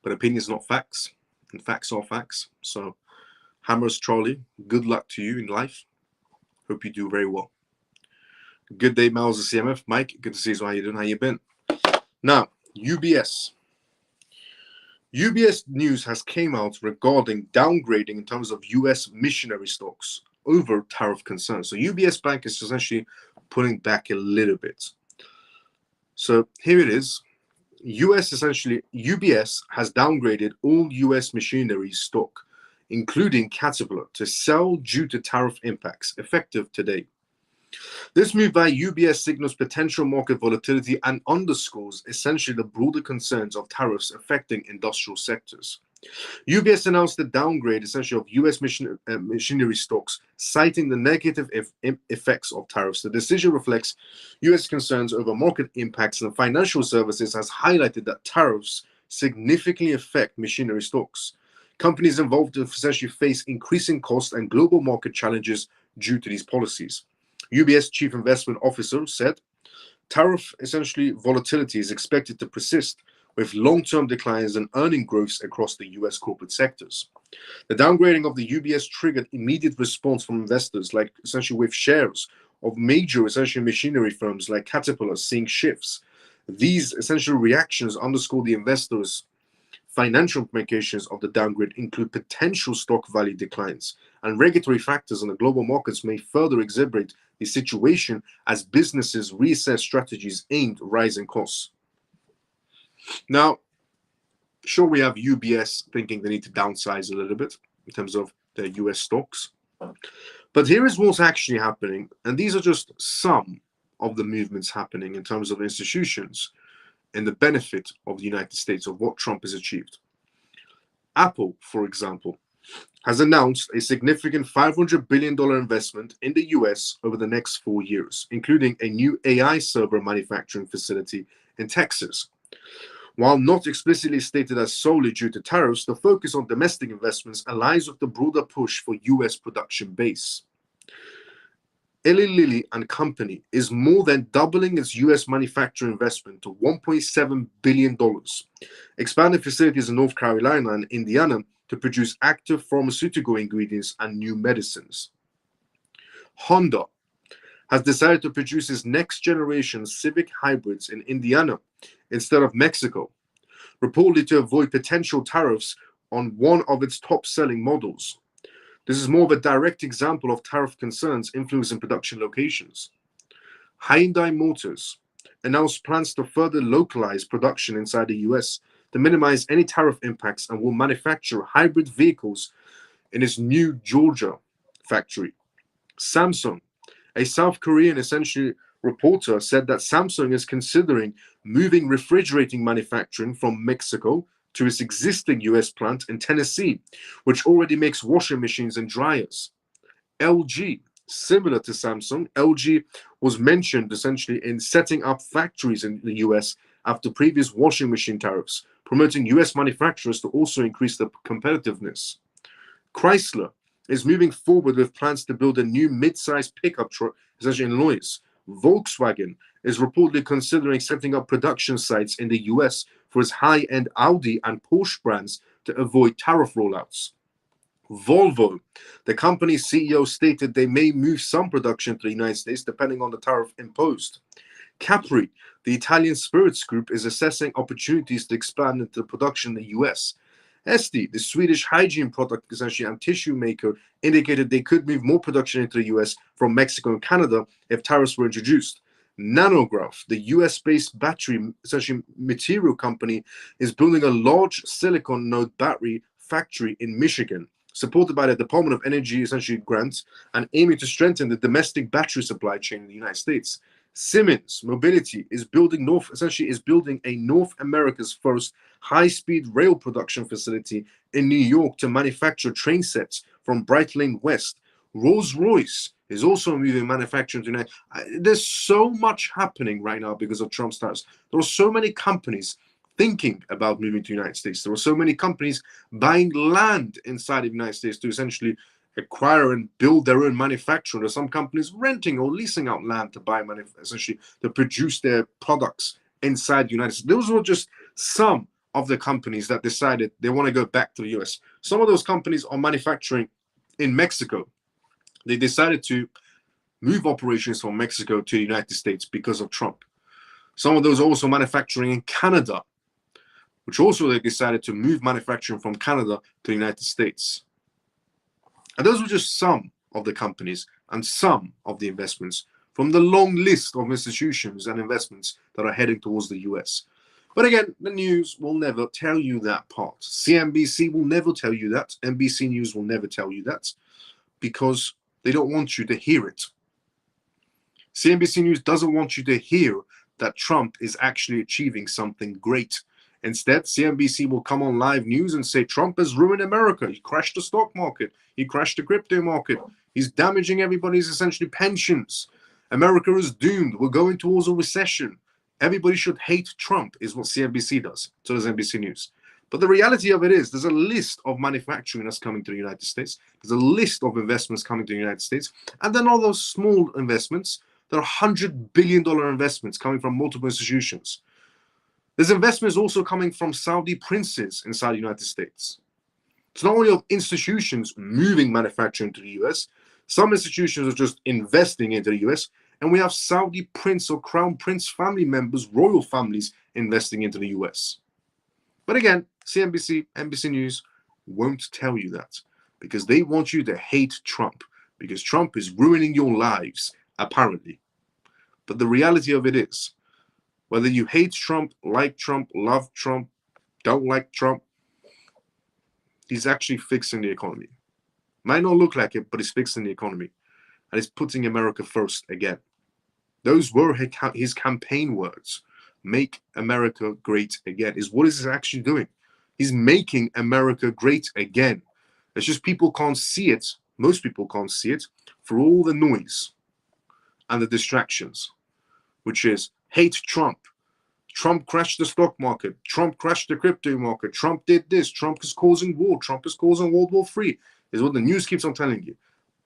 But opinions are not facts, and facts are facts. So, Hammers Charlie, good luck to you in life. Hope you do very well. Good day, Miles of CMF. Mike, good to see you. So how you doing? How you been? Now, UBS. UBS news has came out regarding downgrading in terms of US missionary stocks over tariff concerns. So UBS Bank is essentially pulling back a little bit. So here it is. UBS has downgraded all US machinery stock, including Caterpillar, to sell due to tariff impacts, effective today. This move by UBS signals potential market volatility and underscores essentially the broader concerns of tariffs affecting industrial sectors. UBS announced the downgrade essentially of US machinery stocks, citing the negative effects of tariffs. The decision reflects US concerns over market impacts, and financial services has highlighted that tariffs significantly affect machinery stocks. Companies involved essentially face increasing costs and global market challenges due to these policies. UBS Chief Investment Officer said, tariff essentially volatility is expected to persist, with long-term declines in earning growths across the US corporate sectors. The downgrading of the UBS triggered immediate response from investors, like essentially with shares of major essentially machinery firms like Caterpillar seeing shifts. These essential reactions underscore the investors' financial implications of the downgrade include potential stock value declines, and regulatory factors in the global markets may further exacerbate the situation as businesses reassess strategies aimed at rising costs. Now, sure, we have UBS thinking they need to downsize a little bit in terms of their US stocks. But here is what's actually happening, and these are just some of the movements happening in terms of institutions and the benefit of the United States, of what Trump has achieved. Apple, for example, has announced a significant $500 billion investment in the US over the next 4 years, including a new AI server manufacturing facility in Texas. While not explicitly stated as solely due to tariffs, the focus on domestic investments aligns with the broader push for US production base. Eli Lilly and Company is more than doubling its US manufacturing investment to $1.7 billion, expanding facilities in North Carolina and Indiana to produce active pharmaceutical ingredients and new medicines. Honda has decided to produce its next generation Civic hybrids in Indiana instead of Mexico, reportedly to avoid potential tariffs on one of its top-selling models. This is more of a direct example of tariff concerns influencing production locations. Hyundai Motors announced plans to further localize production inside the US to minimize any tariff impacts, and will manufacture hybrid vehicles in its new Georgia factory. Samsung, a South Korean essentially reporter said that Samsung is considering moving refrigerating manufacturing from Mexico to its existing US plant in Tennessee, which already makes washing machines and dryers. LG, similar to Samsung, LG was mentioned essentially in setting up factories in the US after previous washing machine tariffs, promoting US manufacturers to also increase their competitiveness. Chrysler is moving forward with plans to build a new mid-sized pickup truck, essentially in Lois. Volkswagen is reportedly considering setting up production sites in the US for its high-end Audi and Porsche brands to avoid tariff rollouts. Volvo, the company's CEO, stated they may move some production to the United States depending on the tariff imposed. Capri, the Italian spirits group, is assessing opportunities to expand into production in the US. Esti, the Swedish hygiene product essentially and tissue maker, indicated they could move more production into the US from Mexico and Canada if tariffs were introduced. Nanograph, the US-based battery essentially material company, is building a large silicon node battery factory in Michigan, supported by the Department of Energy essentially grants and aiming to strengthen the domestic battery supply chain in the United States. Siemens Mobility is building a North America's first high-speed rail production facility in New York to manufacture train sets from Bright Lane West. Rolls-Royce is also moving manufacturing to United. There's so much happening right now because of Trump's tariffs. There are so many companies thinking about moving to the United States. There are so many companies buying land inside of the United States to essentially acquire and build their own manufacturing. There are some companies renting or leasing out land to buy essentially to produce their products inside the United States. Those were just some of the companies that decided they want to go back to the US. Some of those companies are manufacturing in Mexico. They decided to move operations from Mexico to the United States because of Trump. Some of those are also manufacturing in Canada, which also they decided to move manufacturing from Canada to the United States. And those were just some of the companies and some of the investments from the long list of institutions and investments that are heading towards the US. But again, the news will never tell you that part. CNBC will never tell you that. NBC News will never tell you that because they don't want you to hear it. CNBC News doesn't want you to hear that Trump is actually achieving something great. Instead, CNBC will come on live news and say Trump has ruined America. He crashed the stock market. He crashed the crypto market. He's damaging everybody's essentially pensions. America is doomed. We're going towards a recession. Everybody should hate Trump is what CNBC does. So does NBC News. But the reality of it is there's a list of manufacturing that's coming to the United States. There's a list of investments coming to the United States. And then all those small investments, there are $100 billion investments coming from multiple institutions. There's investments also coming from Saudi princes inside the United States. It's not only of institutions moving manufacturing to the US, some institutions are just investing into the US, and we have Saudi prince or crown prince family members, royal families investing into the US. But again, CNBC, NBC News won't tell you that because they want you to hate Trump because Trump is ruining your lives, apparently. But the reality of it is, whether you hate Trump, like Trump, love Trump, don't like Trump, he's actually fixing the economy. Might not look like it, but he's fixing the economy. And he's putting America first again. Those were his campaign words. Make America great again is what he's actually doing. He's making America great again. It's just people can't see it. Most people can't see it for all the noise and the distractions, which is hate Trump. Trump crashed the stock market. Trump crashed the crypto market. Trump did this. Trump is causing war. Trump is causing World War III, is what the news keeps on telling you.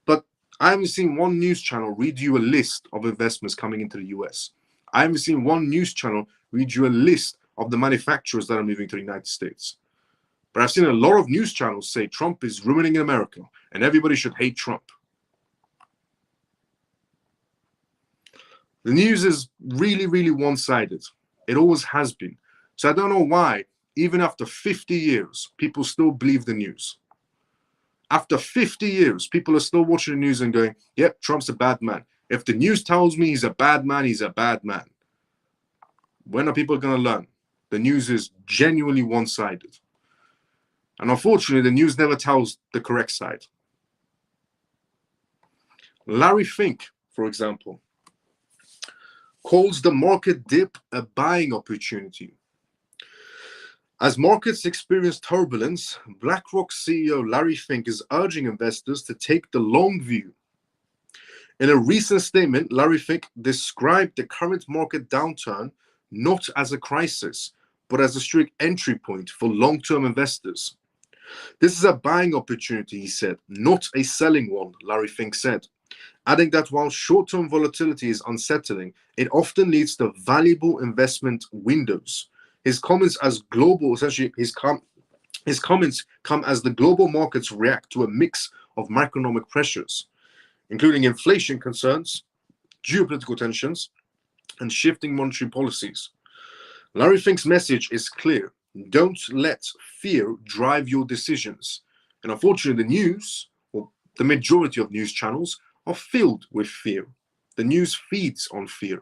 But I haven't seen one news channel read you a list of investments coming into the US. I haven't seen one news channel read you a list of the manufacturers that are moving to the United States. But I've seen a lot of news channels say Trump is ruining America and everybody should hate Trump. The news is really, really one-sided. It always has been. So I don't know why, even after 50 years, people still believe the news. After 50 years, people are still watching the news and going, yep, Trump's a bad man. If the news tells me he's a bad man, he's a bad man. When are people going to learn? The news is genuinely one-sided. And unfortunately, the news never tells the correct side. Larry Fink, for example, calls the market dip a buying opportunity. As markets experience turbulence, BlackRock CEO Larry Fink is urging investors to take the long view. In a recent statement, Larry Fink described the current market downturn not as a crisis, but as a strict entry point for long-term investors. This is a buying opportunity, he said, not a selling one, Larry Fink said, adding that while short-term volatility is unsettling, it often leads to valuable investment windows. His comments as global, essentially, his comments come as the global markets react to a mix of macroeconomic pressures, including inflation concerns, geopolitical tensions, and shifting monetary policies. Larry Fink's message is clear. Don't let fear drive your decisions. And unfortunately, the news, or the majority of news channels, are filled with fear. The news feeds on fear.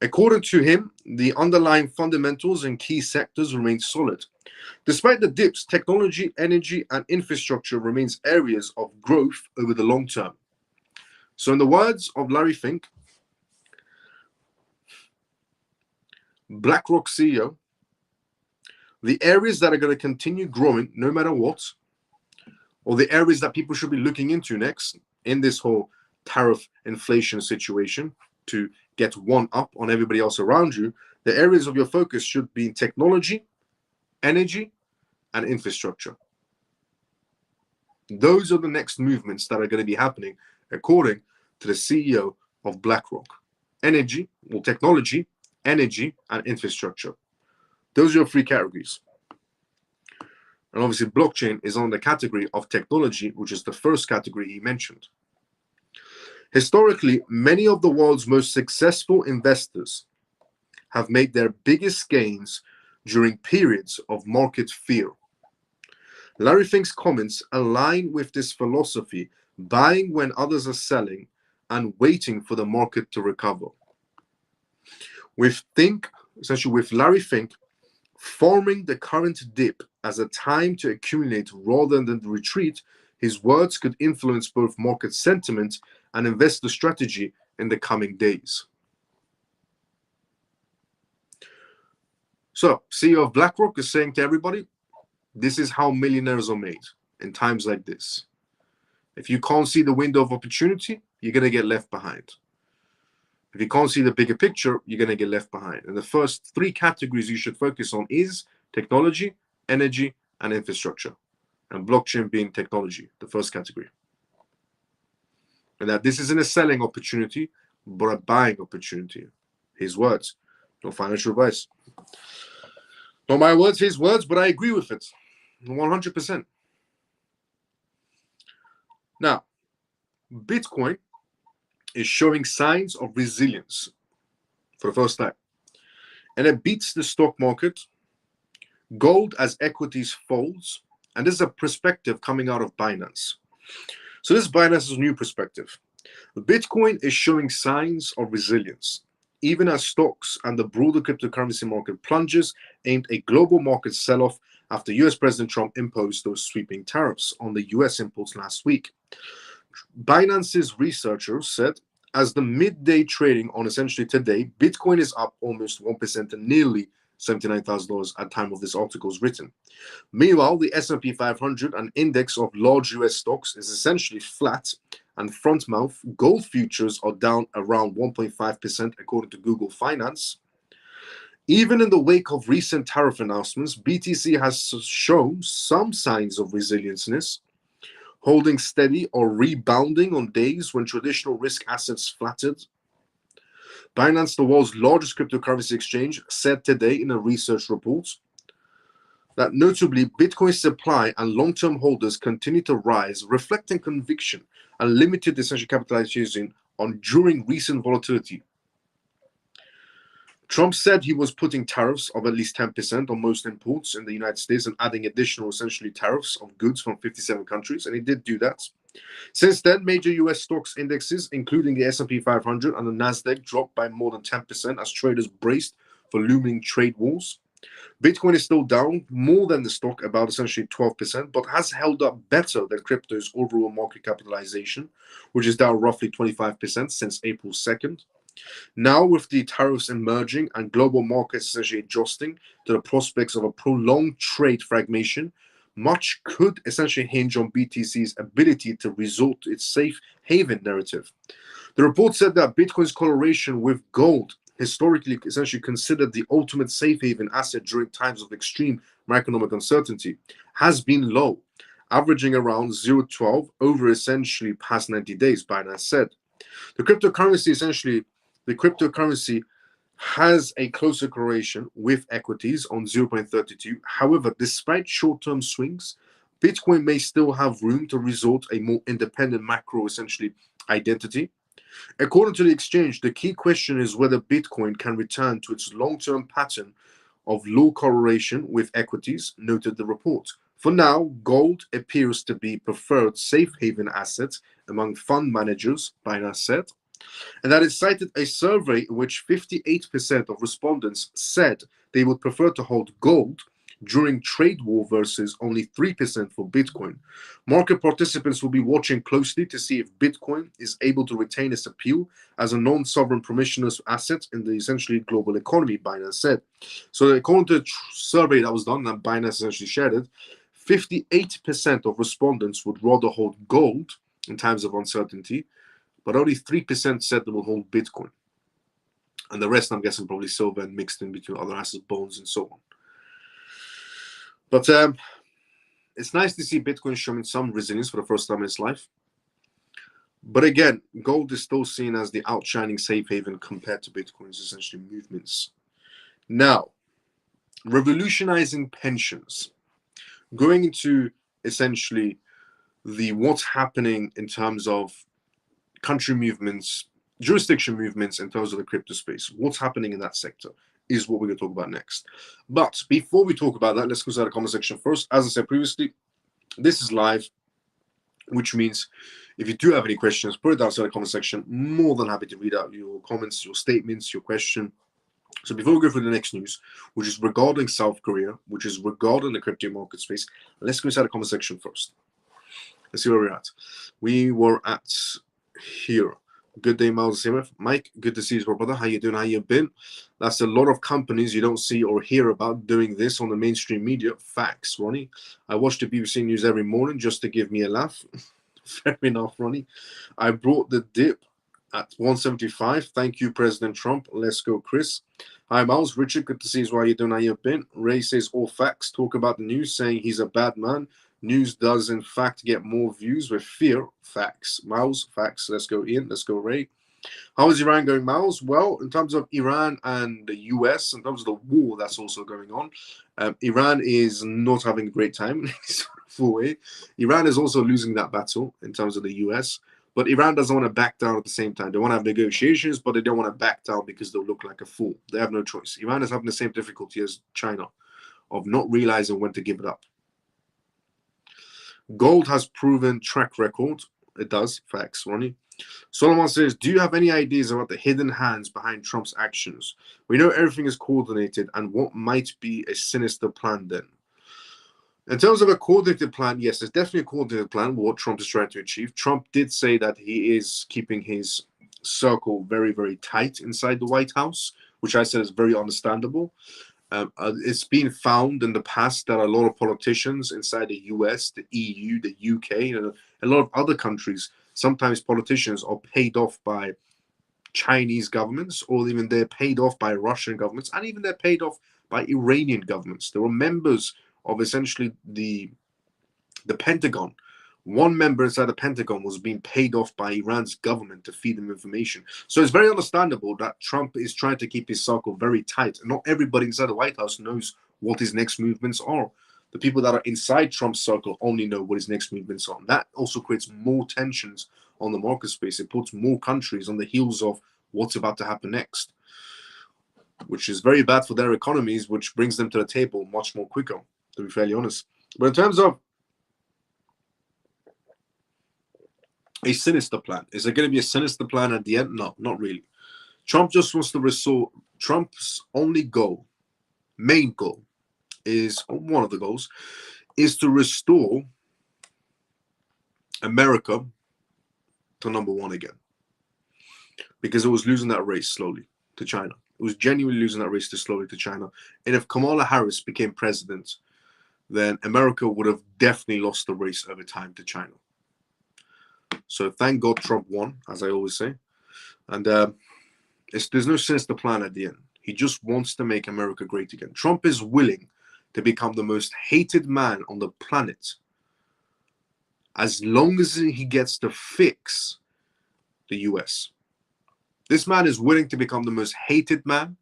According to him, the underlying fundamentals in key sectors remain solid. Despite the dips, technology, energy, and infrastructure remains areas of growth over the long term. So in the words of Larry Fink, BlackRock CEO, the areas that are going to continue growing no matter what, or the areas that people should be looking into next in this whole tariff inflation situation to get one up on everybody else around you, the areas of your focus should be in technology, energy, and infrastructure. Those are the next movements that are going to be happening, according to the CEO of BlackRock. Energy, or technology, energy, and infrastructure. Those are your three categories. And obviously, blockchain is on the category of technology, which is the first category he mentioned. Historically, many of the world's most successful investors have made their biggest gains during periods of market fear. Larry Fink's comments align with this philosophy, buying when others are selling and waiting for the market to recover. With Larry Fink, forming the current dip as a time to accumulate rather than retreat, his words could influence both market sentiment and investor strategy in the coming days. So, CEO of BlackRock is saying to everybody, this is how millionaires are made in times like this. If you can't see the window of opportunity, you're going to get left behind. If you can't see the bigger picture, you're going to get left behind. And the first three categories you should focus on is technology, energy, and infrastructure. And blockchain being technology, the first category. And that this isn't a selling opportunity, but a buying opportunity. His words, no financial advice. Not my words, his words, but I agree with it 100%. Now, Bitcoin is showing signs of resilience for the first time. And it beats the stock market. Gold as equities folds. And this is a perspective coming out of Binance. So this is Binance's new perspective. Bitcoin is showing signs of resilience, even as stocks and the broader cryptocurrency market plunges aimed a global market sell-off after US President Trump imposed those sweeping tariffs on the US imports last week. Binance's researchers said, as the midday trading on essentially today, Bitcoin is up almost 1% to nearly $79,000 at the time of this article is written. Meanwhile, the S&P 500, an index of large US stocks, is essentially flat, and front-month gold futures are down around 1.5% according to Google Finance. Even in the wake of recent tariff announcements, BTC has shown some signs of resiliency, holding steady or rebounding on days when traditional risk assets flattered. Binance, the world's largest cryptocurrency exchange, said today in a research report that notably Bitcoin supply and long-term holders continue to rise, reflecting conviction and limited essential capitalization on during recent volatility. Trump said he was putting tariffs of at least 10% on most imports in the United States and adding additional essentially tariffs of goods from 57 countries, and he did do that. Since then, major US stocks indexes, including the S&P 500 and the Nasdaq, dropped by more than 10% as traders braced for looming trade wars. Bitcoin is still down more than the stock, about essentially 12%, but has held up better than crypto's overall market capitalization, which is down roughly 25% since April 2nd. Now, with the tariffs emerging and global markets essentially adjusting to the prospects of a prolonged trade fragmentation, much could essentially hinge on BTC's ability to resort to its safe haven narrative. The report said that Bitcoin's correlation with gold, historically essentially considered the ultimate safe haven asset during times of extreme macroeconomic uncertainty, has been low, averaging around 0.12 over essentially past 90 days, Binance said. The cryptocurrency has a closer correlation with equities on 0.32. However, despite short-term swings, Bitcoin may still have room to resort a more independent macro essentially identity. According to the exchange, the key question is whether Bitcoin can return to its long-term pattern of low correlation with equities, noted the report. For now, gold appears to be preferred safe haven asset among fund managers, Binance said, and that it cited a survey in which 58% of respondents said they would prefer to hold gold during trade war versus only 3% for Bitcoin. Market participants will be watching closely to see if Bitcoin is able to retain its appeal as a non-sovereign permissionless asset in the essentially global economy, Binance said. So according to a survey that was done, and Binance essentially shared it, 58% of respondents would rather hold gold in times of uncertainty, but only 3% said they will hold Bitcoin. And the rest, I'm guessing, probably silver and mixed in between other assets, bonds, and so on. But it's nice to see Bitcoin showing some resilience for the first time in its life. But again, gold is still seen as the outshining safe haven compared to Bitcoin's essentially movements. Now, revolutionizing pensions. Going into essentially the what's happening in terms of country movements, jurisdiction movements in terms of the crypto space. What's happening in that sector is what we're going to talk about next. But before we talk about that, let's go to the comment section first. As I said previously, this is live, which means if you do have any questions, put it down in the comment section. More than happy to read out your comments, your statements, your question. So before we go through the next news, which is regarding South Korea, which is regarding the crypto market space, let's go inside the comment section first. Let's see where we're at. We were at here. Good day, Miles CMF. Mike, good to see you, brother. How you doing? How you been? That's a lot of companies you don't see or hear about doing this on the mainstream media. Facts, Ronnie. I watch the BBC News every morning just to give me a laugh. Fair enough, Ronnie. I brought the dip at 175. Thank you, President Trump. Let's go, Chris. Hi, Miles. Richard, good to see you. How you doing? How you been? Ray says all facts. Talk about the news, saying he's a bad man. News does, in fact, get more views with fear. Facts. Miles, facts. Let's go, Ian. Let's go, Ray. How is Iran going, Miles? Well, in terms of Iran and the US, in terms of the war that's also going on, Iran is not having a great time in any sort of way. Iran is also losing that battle in terms of the US, but Iran doesn't want to back down at the same time. They want to have negotiations, but they don't want to back down because they'll look like a fool. They have no choice. Iran is having the same difficulty as China of not realizing when to give it up. Gold has proven track record. It does. Facts, Ronnie. Solomon says, do you have any ideas about the hidden hands behind Trump's actions? We know everything is coordinated, and what might be a sinister plan then? In terms of a coordinated plan, yes, there's definitely a coordinated plan what Trump is trying to achieve. Trump did say that he is keeping his circle very, very tight inside the White House, which I said is very understandable. It's been found in the past that a lot of politicians inside the US, the EU, the UK, and a lot of other countries, sometimes politicians are paid off by Chinese governments, or even they're paid off by Russian governments, and even they're paid off by Iranian governments. There were members of essentially the Pentagon. One member inside the Pentagon was being paid off by Iran's government to feed them information. So it's very understandable that Trump is trying to keep his circle very tight. Not everybody inside the White House knows what his next movements are. The people that are inside Trump's circle only know what his next movements are. And that also creates more tensions on the market space. It puts more countries on the heels of what's about to happen next, which is very bad for their economies, which brings them to the table much more quicker, to be fairly honest. But in terms of a sinister plan, is there going to be a sinister plan at the end? No, not really. Trump just wants to resort. Trump's only goal, main goal, is one of the goals, is to restore America to number one again. because it was losing that race slowly to China. It was genuinely losing that race slowly to China. And if Kamala Harris became president, then America would have definitely lost the race over time to China. So thank God Trump won, as I always say. And there's no sense to plan at the end. He just wants to make America great again. Trump is willing to become the most hated man on the planet as long as he gets to fix the US. This man is willing to become the most hated man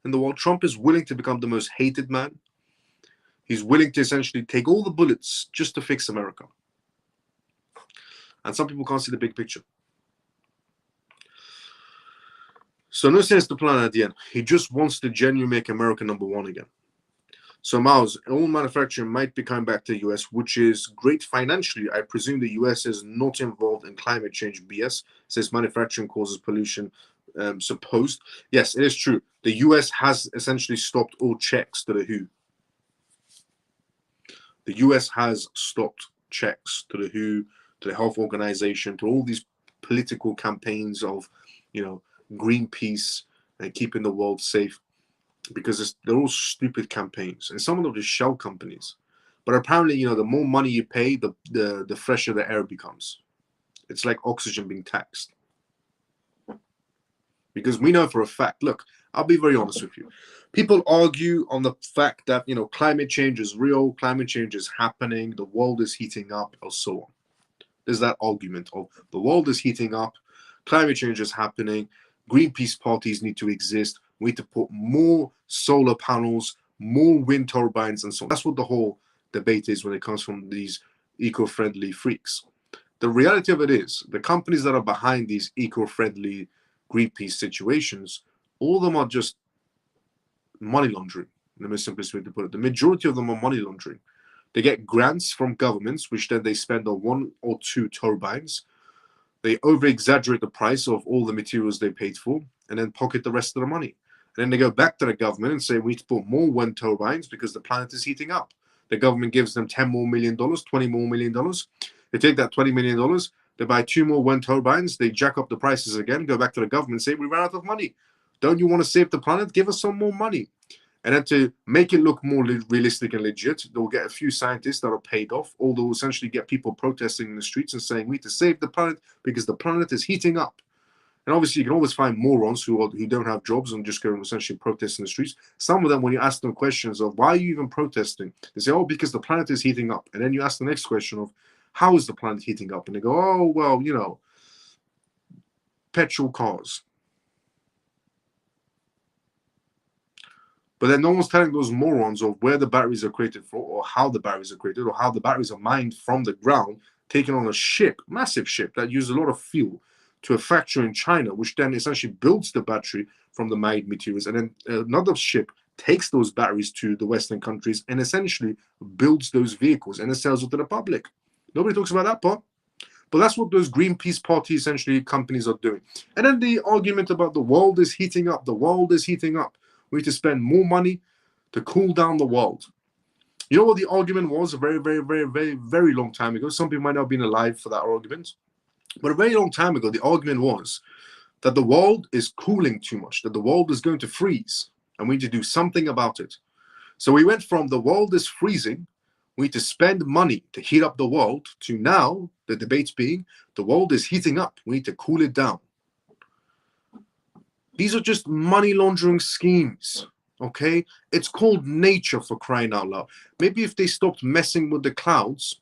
in the world. Trump is willing to become the most hated man. He's willing to essentially take all the bullets just to fix America. And some people can't see the big picture. So no sense to plan at the end. He just wants to genuinely make America #1 again. So Miles, all manufacturing might be coming back to the US, which is great financially. I presume the US is not involved in climate change BS, since manufacturing causes pollution, supposed. Yes, it is true. The US has essentially stopped all checks to the WHO. The US has stopped checks to the WHO, to the Health Organization, to all these political campaigns of, Greenpeace and keeping the world safe, because they're all stupid campaigns, and some of them are shell companies. But apparently, the more money you pay, the fresher the air becomes. It's like oxygen being taxed. Because we know for a fact, look, I'll be very honest with you. People argue on the fact that, climate change is real, climate change is happening, the world is heating up, or so on. There's that argument of the world is heating up, climate change is happening, Greenpeace parties need to exist, we need to put more solar panels, more wind turbines, and so on. That's what the whole debate is when it comes from these eco-friendly freaks. The reality of it is, the companies that are behind these eco-friendly Greenpeace situations, all of them are just money laundering, in the most simplest way to put it. The majority of them are money laundering. They get grants from governments, which then they spend on 1 or 2 turbines. They over-exaggerate the price of all the materials they paid for, and then pocket the rest of the money. And then they go back to the government and say, we need to put more wind turbines because the planet is heating up. The government gives them $10 more million, $20 more million. They take that $20 million, they buy 2 more wind turbines, they jack up the prices again, go back to the government and say, we ran out of money. Don't you want to save the planet? Give us some more money. And then to make it look more realistic and legit, they'll get a few scientists that are paid off, or they'll essentially get people protesting in the streets and saying, we need to save the planet because the planet is heating up. And obviously, you can always find morons who don't have jobs and just go and essentially protest in the streets. Some of them, when you ask them questions of, why are you even protesting? They say, oh, because the planet is heating up. And then you ask the next question of, how is the planet heating up? And they go, oh, well, petrol cars. But then no one's telling those morons of where the batteries are created for, or how the batteries are created, or how the batteries are mined from the ground, taken on a ship, massive ship that uses a lot of fuel, to a factory in China, which then essentially builds the battery from the mined materials. And then another ship takes those batteries to the Western countries and essentially builds those vehicles and it sells it to the public. Nobody talks about that part. But that's what those Greenpeace party essentially companies are doing. And then the argument about the world is heating up. The world is heating up. We need to spend more money to cool down the world. You know what the argument was a very, very, very, very, very long time ago? Some people might not have been alive for that argument. But a very long time ago, the argument was that the world is cooling too much, that the world is going to freeze, and we need to do something about it. So we went from the world is freezing, we need to spend money to heat up the world, to now the debate being the world is heating up, we need to cool it down. These are just money laundering schemes, okay? It's called nature, for crying out loud. Maybe if they stopped messing with the clouds,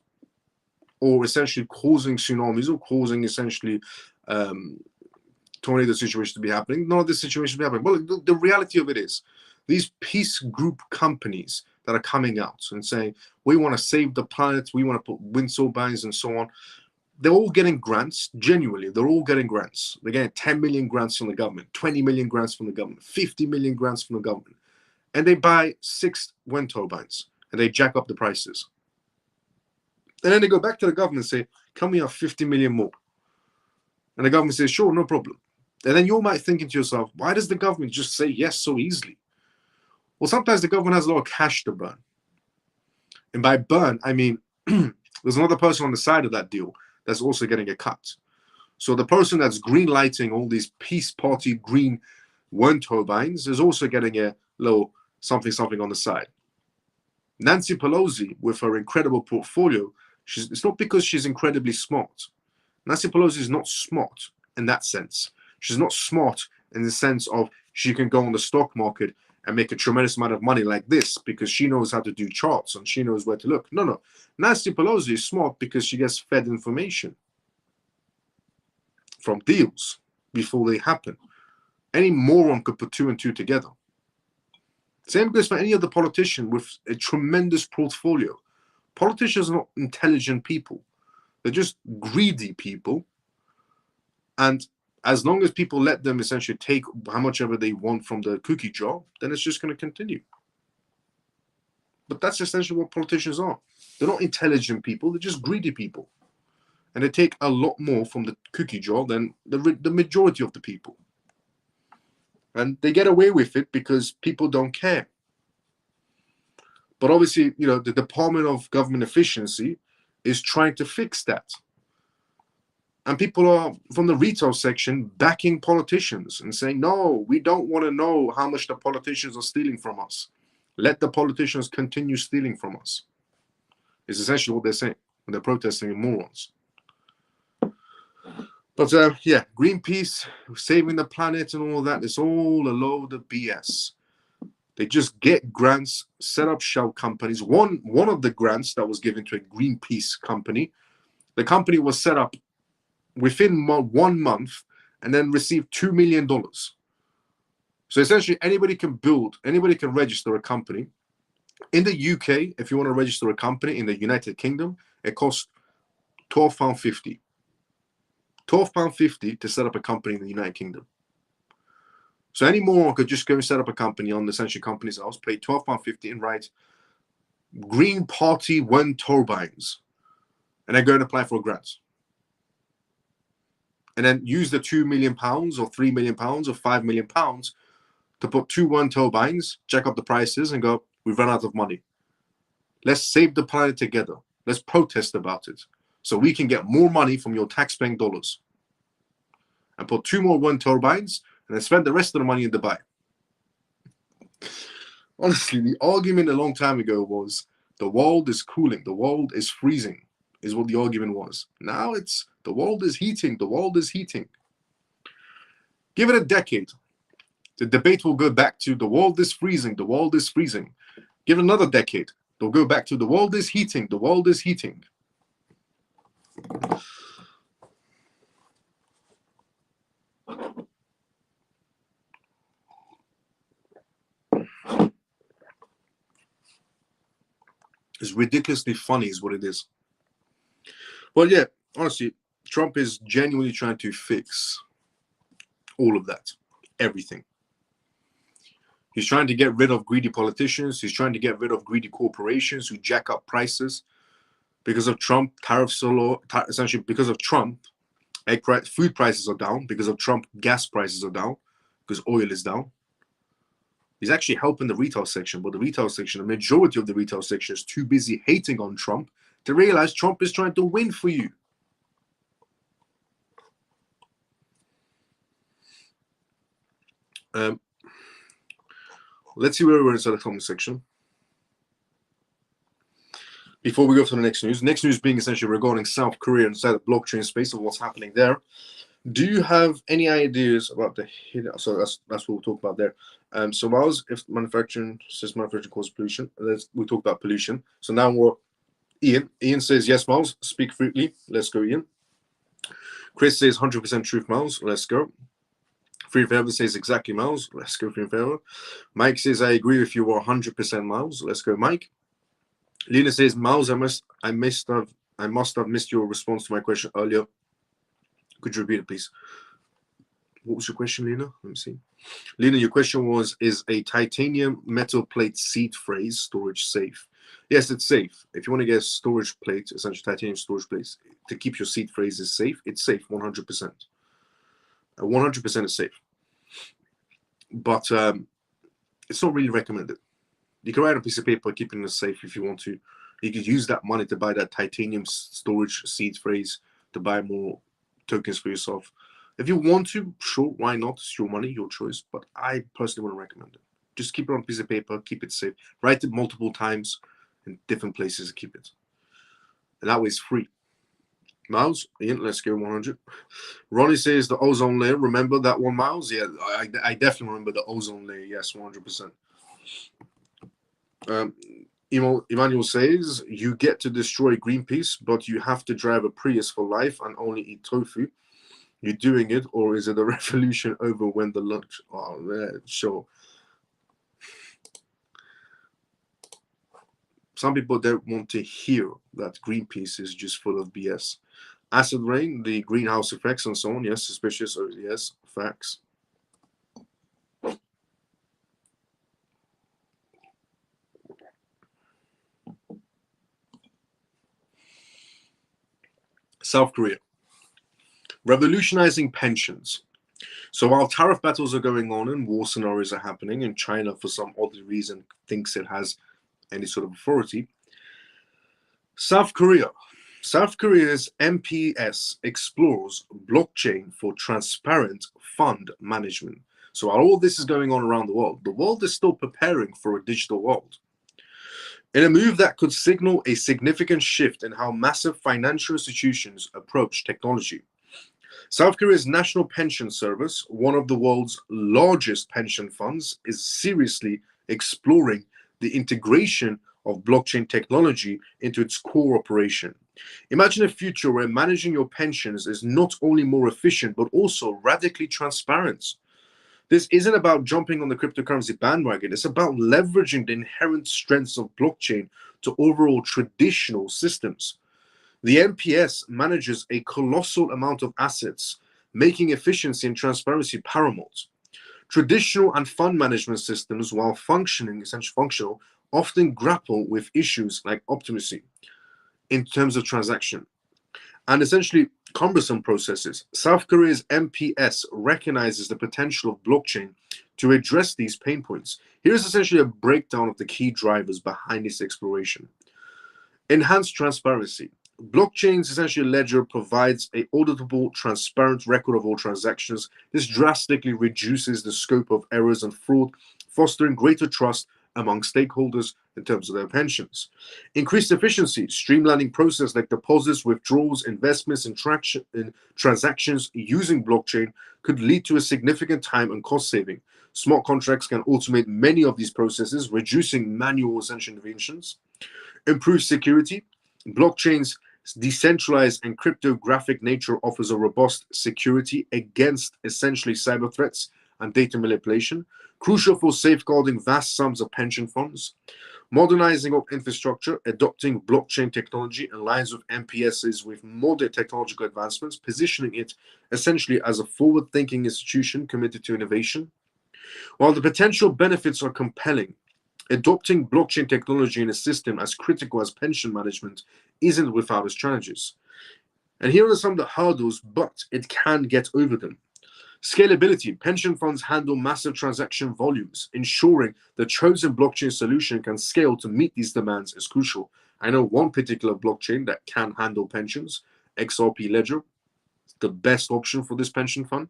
or essentially causing tsunamis, or causing essentially tornado situations to be happening, none of this situation be happening. Well, the reality of it is, these peace group companies that are coming out and saying, we want to save the planet, we want to put wind turbines and so on, they're all getting grants, genuinely, they're all getting grants. They're getting 10 million grants from the government, 20 million grants from the government, 50 million grants from the government. And they buy 6 wind turbines, and they jack up the prices. And then they go back to the government and say, can we have 50 million more? And the government says, sure, no problem. And then you might think to yourself, why does the government just say yes so easily? Well, sometimes the government has a lot of cash to burn. And by burn, I mean, there's another person on the side of that deal that's also getting a cut. So the person that's green lighting all these peace party green wind turbines is also getting a little something on the side. Nancy Pelosi, with her incredible portfolio, it's not because she's incredibly smart. Nancy Pelosi is not smart in that sense. She's not smart in the sense of she can go on the stock market and make a tremendous amount of money like this because she knows how to do charts and she knows where to look. No. Nancy Pelosi is smart because she gets fed information from deals before they happen. Any moron could put 2 and 2 together. Same goes for any other politician with a tremendous portfolio. Politicians are not intelligent people. They're just greedy people. And as long as people let them essentially take how much ever they want from the cookie jar, then it's just going to continue. But that's essentially what politicians are. They're not intelligent people. They're just greedy people. And they take a lot more from the cookie jar than the majority of the people. And they get away with it because people don't care. But obviously, the Department of Government Efficiency is trying to fix that. And people are, from the retail section, backing politicians and saying, no, we don't want to know how much the politicians are stealing from us. Let the politicians continue stealing from us. It's essentially what they're saying when they're protesting morons. But yeah, Greenpeace, saving the planet and all of that, it's all a load of BS. They just get grants, set up shell companies. One of the grants that was given to a Greenpeace company, the company was set up within 1 month and then received $2 million. So essentially anybody can register a company. In the UK, if you want to register a company in the United Kingdom, it costs £12.50. £12.50 to set up a company in the United Kingdom. So any moron could just go and set up a company on the essentially company's house, pay £12.50 and write Green Party wind turbines, and then go and apply for a grant. And then use the £2 million or £3 million or £5 million to put 2 wind turbines, check up the prices, and go, we've run out of money. Let's save the planet together. Let's protest about it so we can get more money from your taxpaying dollars. And put 2 more wind turbines and then spend the rest of the money in Dubai. Honestly, the argument a long time ago was the world is cooling, the world is freezing, is what the argument was. Now it's the world is heating, the world is heating. Give it a decade. The debate will go back to the world is freezing, the world is freezing. Give it another decade. They'll go back to the world is heating, the world is heating. It's ridiculously funny is what it is. Well, yeah, honestly, Trump is genuinely trying to fix all of that, everything. He's trying to get rid of greedy politicians. He's trying to get rid of greedy corporations who jack up prices. Because of Trump, tariffs are low. Essentially, because of Trump, food prices are down. Because of Trump, gas prices are down. Because oil is down. He's actually helping the retail section, but the retail section, the majority of the retail section is too busy hating on Trump to realize Trump is trying to win for you. Let's see where we're inside the comment section. Before we go to the next news being essentially regarding South Korea inside the blockchain space of what's happening there. Do you have any ideas about the so that's what we'll talk about there. So Miles, if manufacturing causes pollution, we talk about pollution. So now we're Ian says yes, Miles, speak freely. Let's go, Ian. Chris says 100% truth, Miles. Let's go. Free Favor says exactly, Miles. Let's go, Free Favor. Mike says I agree with you 100%, Miles. Let's go, Mike. Lena says, Miles, I must have missed your response to my question earlier. Could you repeat it, please? What was your question, Lena? Let me see. Lena, your question was, is a titanium metal plate seed phrase storage safe? Yes, it's safe. If you want to get a storage plate, essentially titanium storage plates, to keep your seed phrases safe, it's safe 100%. 100% is safe. But it's not really recommended. You can write on a piece of paper, keep it in a safe if you want to. You could use that money to buy that titanium storage seed phrase, to buy more tokens for yourself. If you want to, sure, why not? It's your money, your choice. But I personally wouldn't recommend it. Just keep it on a piece of paper, keep it safe. Write it multiple times in different places to keep it. And that way it's free. Miles, Ian, let's go 100. Ronnie says the ozone layer. Remember that one, Miles? Yeah, I definitely remember the ozone layer. Yes, 100%. Emmanuel says you get to destroy Greenpeace, but you have to drive a Prius for life and only eat tofu. You doing it, or is it a revolution over when the lunch? Oh, man, sure. Some people don't want to hear that Greenpeace is just full of BS. Acid rain, the greenhouse effects, and so on. Yes, suspicious. Yes, facts. South Korea. Revolutionizing pensions. So while tariff battles are going on and war scenarios are happening, and China, for some odd reason, thinks it has any sort of authority, South Korea's MPS explores blockchain for transparent fund management. So while all this is going on around the world is still preparing for a digital world. In a move that could signal a significant shift in how massive financial institutions approach technology. South Korea's National Pension Service, one of the world's largest pension funds, is seriously exploring the integration of blockchain technology into its core operation. Imagine a future where managing your pensions is not only more efficient, but also radically transparent. This isn't about jumping on the cryptocurrency bandwagon. It's about leveraging the inherent strengths of blockchain to overall traditional systems. The NPS manages a colossal amount of assets, making efficiency and transparency paramount. Traditional and fund management systems, while essentially functional, often grapple with issues like optimacy in terms of transaction and essentially cumbersome processes. South Korea's MPS recognizes the potential of blockchain to address these pain points. Here's essentially a breakdown of the key drivers behind this exploration. Enhanced transparency. Blockchain's essentially ledger provides an auditable, transparent record of all transactions. This drastically reduces the scope of errors and fraud, fostering greater trust among stakeholders in terms of their pensions. Increased efficiency, streamlining process like deposits, withdrawals, investments, and transactions using blockchain could lead to a significant time and cost saving. Smart contracts can automate many of these processes, reducing manual essential interventions. Improved security. Blockchain's decentralized and cryptographic nature offers a robust security against essentially cyber threats and data manipulation, crucial for safeguarding vast sums of pension funds. Modernizing of infrastructure, adopting blockchain technology aligns with MPSs with modern technological advancements, positioning it essentially as a forward-thinking institution committed to innovation. While the potential benefits are compelling, adopting blockchain technology in a system as critical as pension management isn't without its challenges. And here are some of the hurdles, but it can get over them. Scalability. Pension funds handle massive transaction volumes. Ensuring the chosen blockchain solution can scale to meet these demands is crucial. I know one particular blockchain that can handle pensions, XRP Ledger, the best option for this pension fund.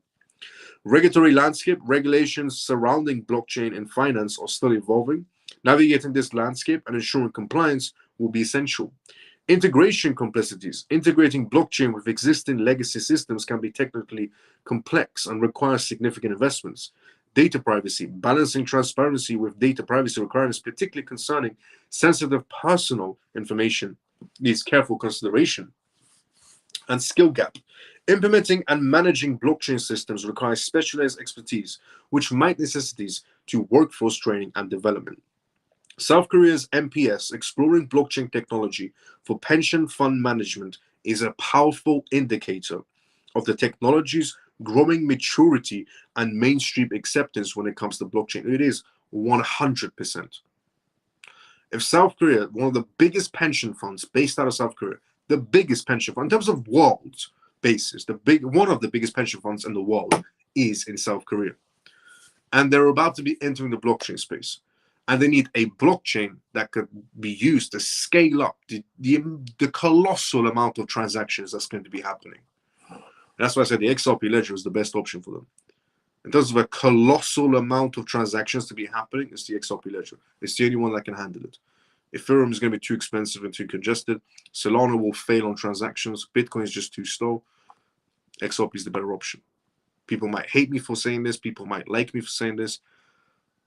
Regulatory landscape. Regulations surrounding blockchain and finance are still evolving. Navigating this landscape and ensuring compliance will be essential. Integration complexities. Integrating blockchain with existing legacy systems can be technically complex and requires significant investments. Data privacy. Balancing transparency with data privacy requirements, particularly concerning sensitive personal information, needs careful consideration. And skill gap. Implementing and managing blockchain systems requires specialized expertise, which might necessitate to workforce training and development. South Korea's MPS, exploring blockchain technology for pension fund management, is a powerful indicator of the technology's growing maturity and mainstream acceptance when it comes to blockchain. It is 100%. If South Korea, one of the biggest pension funds based out of South Korea, the biggest pension fund in terms of world basis, one of the biggest pension funds in the world is in South Korea. And they're about to be entering the blockchain space. And they need a blockchain that could be used to scale up the colossal amount of transactions that's going to be happening. And that's why I said the XRP ledger is the best option for them. In terms of a colossal amount of transactions to be happening, it's the XRP ledger. It's the only one that can handle it. Ethereum is going to be too expensive and too congested. Solana will fail on transactions. Bitcoin is just too slow. XRP is the better option. People might hate me for saying this. People might like me for saying this.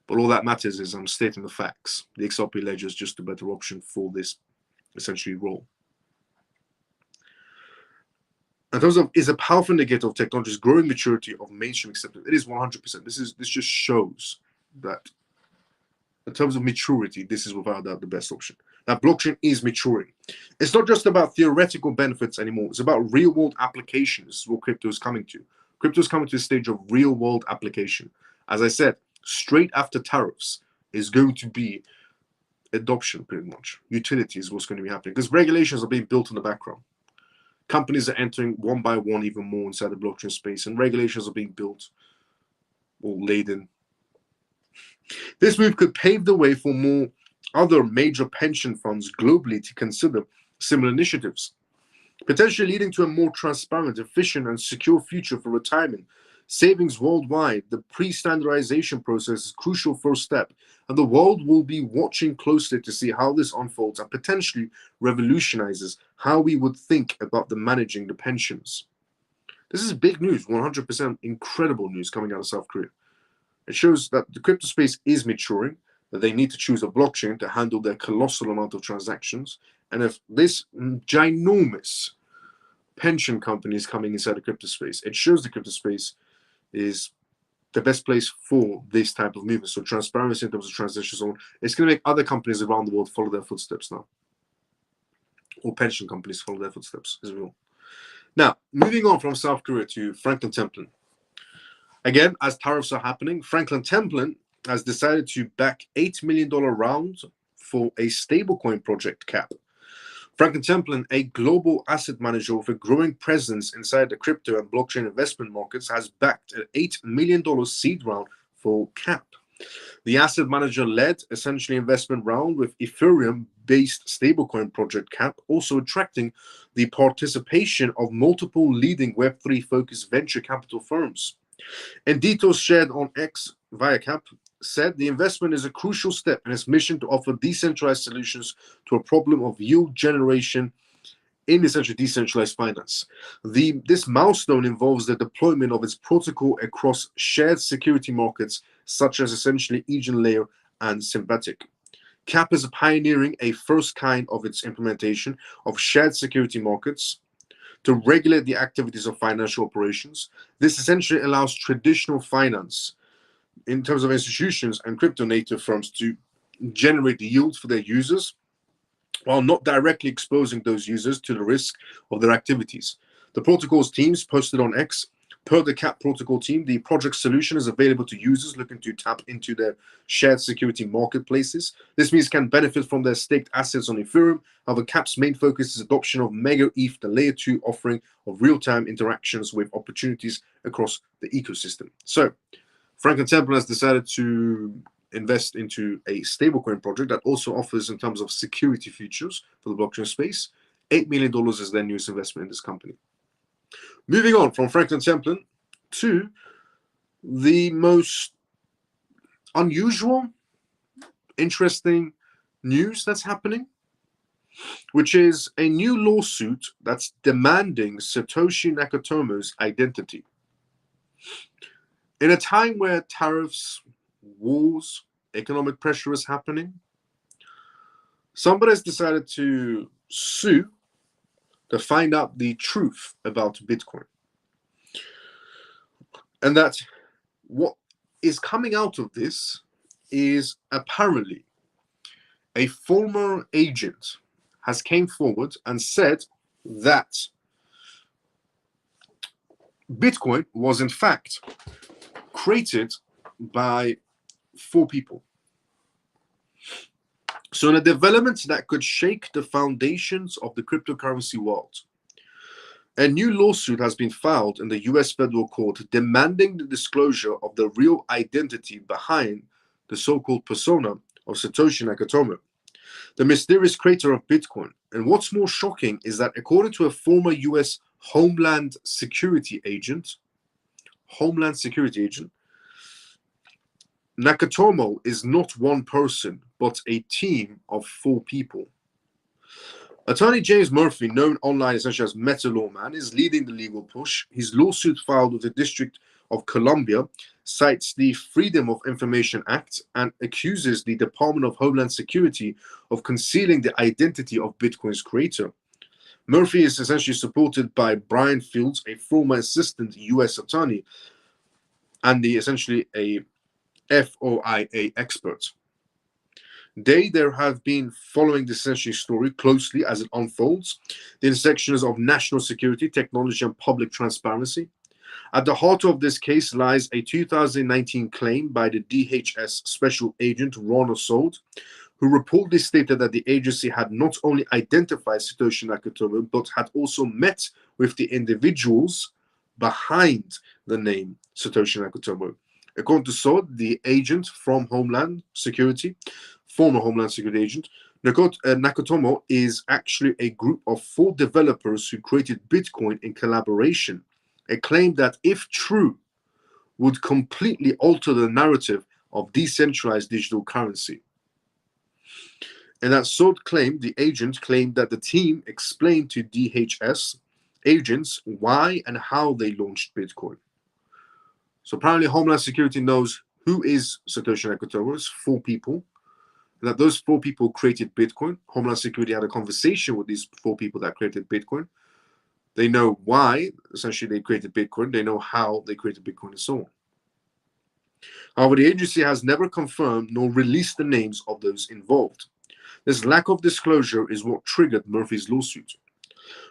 But all that matters is I'm stating the facts. The XRP ledger is just a better option for this essentially role. In terms of is a powerful indicator of technology's growing maturity of mainstream acceptance, it is 100%. This just shows that in terms of maturity, this is without doubt the best option. That blockchain is maturing. It's not just about theoretical benefits anymore. It's about real-world applications. This is what crypto is coming to. Crypto is coming to a stage of real-world application. As I said, straight after tariffs is going to be adoption, pretty much. Utility is what's going to be happening because regulations are being built in the background. Companies are entering one by one even more inside the blockchain space, and regulations are being built or laid in. This move could pave the way for more other major pension funds globally to consider similar initiatives, potentially leading to a more transparent, efficient, and secure future for retirement savings worldwide. The pre-standardization process is a crucial first step, and the world will be watching closely to see how this unfolds and potentially revolutionizes how we would think about the managing the pensions. This is big news, 100% incredible news coming out of South Korea. It shows that the crypto space is maturing, that they need to choose a blockchain to handle their colossal amount of transactions. And if this ginormous pension company is coming inside the crypto space, it shows the crypto space is the best place for this type of movement. So transparency in terms of transactions on, it's going to make other companies around the world follow their footsteps now. Or pension companies follow their footsteps as well. Now, moving on from South Korea to Franklin Templeton. Again, as tariffs are happening, Franklin Templeton has decided to back $8 million round for a stablecoin project cap. Franklin Templeton, a global asset manager with a growing presence inside the crypto and blockchain investment markets, has backed an $8 million seed round for cap. The asset manager led essentially investment round with Ethereum-based stablecoin project cap, also attracting the participation of multiple leading Web3-focused venture capital firms. In details shared on X via Cap, said the investment is a crucial step in its mission to offer decentralized solutions to a problem of yield generation in essentially decentralized finance. This milestone involves the deployment of its protocol across shared security markets, such as essentially EgentLayer and Sympathetic. CAP is pioneering a first kind of its implementation of shared security markets to regulate the activities of financial operations. This essentially allows traditional finance, in terms of institutions and crypto native firms, to generate the yield for their users while not directly exposing those users to the risk of their activities. The protocol's teams posted on X. Per the CAP protocol team, the project solution is available to users looking to tap into their shared security marketplaces. This means can benefit from their staked assets on Ethereum. However, CAP's main focus is adoption of Mega ETH, the layer 2 offering of real-time interactions with opportunities across the ecosystem. So, Franklin Templeton has decided to invest into a stablecoin project that also offers, in terms of security features for the blockchain space, $8 million is their newest investment in this company. Moving on from Franklin Templeton to the most unusual, interesting news that's happening, which is a new lawsuit that's demanding Satoshi Nakamoto's identity. In a time where tariffs, wars, economic pressure is happening, somebody has decided to sue to find out the truth about Bitcoin. And that what is coming out of this is apparently a former agent has came forward and said that Bitcoin was in fact created by 4 people. So in a development that could shake the foundations of the cryptocurrency world, a new lawsuit has been filed in the US federal court demanding the disclosure of the real identity behind the so-called persona of Satoshi Nakamoto, the mysterious creator of Bitcoin. And what's more shocking is that according to a former US Homeland Security Agent. Homeland Security Agent. Nakatomo is not one person, but a team of 4 people. Attorney James Murphy, known online essentially as Meta Lawman, is leading the legal push. His lawsuit filed with the District of Columbia cites the Freedom of Information Act and accuses the Department of Homeland Security of concealing the identity of Bitcoin's creator. Murphy is essentially supported by Brian Fields, a former assistant U.S. attorney, and essentially a FOIA expert. There have been following this essentially story closely as it unfolds, the intersections of national security, technology, and public transparency. At the heart of this case lies a 2019 claim by the DHS Special Agent Ron Assault, who reportedly stated that the agency had not only identified Satoshi Nakamoto, but had also met with the individuals behind the name Satoshi Nakamoto. According to Assault, the agent from Homeland Security, former Homeland Security agent, Nakatomo is actually a group of 4 developers who created Bitcoin in collaboration, a claim that, if true, would completely alter the narrative of decentralized digital currency. In that sort claim, the agent claimed that the team explained to DHS agents why and how they launched Bitcoin. So apparently Homeland Security knows who is Satoshi Nakamoto. It's 4 people. And that those 4 people created Bitcoin. Homeland Security had a conversation with these 4 people that created Bitcoin. They know why, essentially, they created Bitcoin. They know how they created Bitcoin and so on. However, the agency has never confirmed nor released the names of those involved. This lack of disclosure is what triggered Murphy's lawsuit.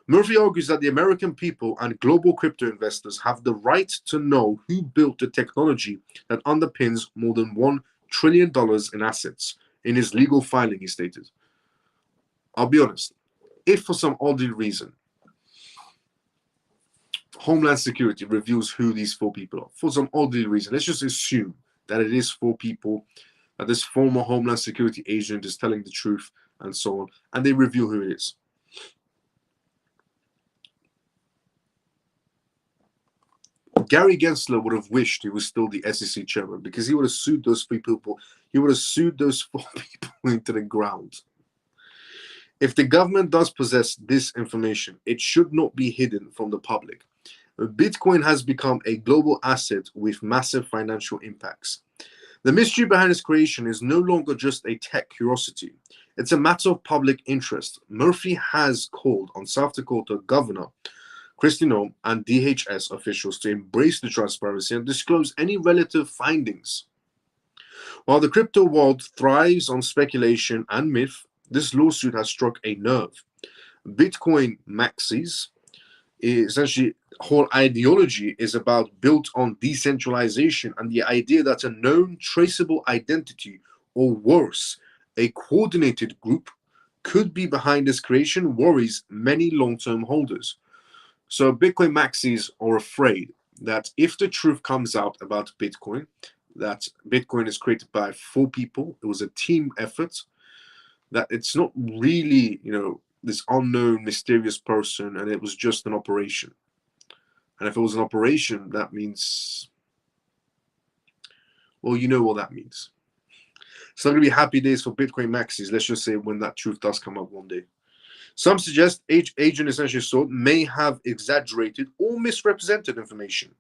Murphy argues that the American people and global crypto investors have the right to know who built the technology that underpins more than $1 trillion in assets. In his legal filing, he stated. I'll be honest, if for some odd reason Homeland Security reveals who these 4 people are, for some odd reason, let's just assume that it is 4 people, that this former Homeland Security agent is telling the truth and so on, and they reveal who it is. Gary Gensler would have wished he was still the SEC chairman, because he would have sued those 3 people. He would have sued those 4 people into the ground. If the government does possess this information, it should not be hidden from the public. Bitcoin has become a global asset with massive financial impacts. The mystery behind its creation is no longer just a tech curiosity. It's a matter of public interest. Murphy has called on South Dakota Governor Kristi Noem and DHS officials to embrace the transparency and disclose any relative findings. While the crypto world thrives on speculation and myth, this lawsuit has struck a nerve. Bitcoin maxis, essentially, whole ideology is built on decentralization and the idea that a known traceable identity, or worse, a coordinated group, could be behind this creation worries many long-term holders. So Bitcoin maxis are afraid that if the truth comes out about Bitcoin, that Bitcoin is created by 4 people, it was a team effort, that it's not really, this unknown, mysterious person, and it was just an operation. And if it was an operation, that means, well, you know what that means. It's not going to be happy days for Bitcoin maxis, let's just say, when that truth does come up one day. Some suggest Agent essentially Assault may have exaggerated or misrepresented information,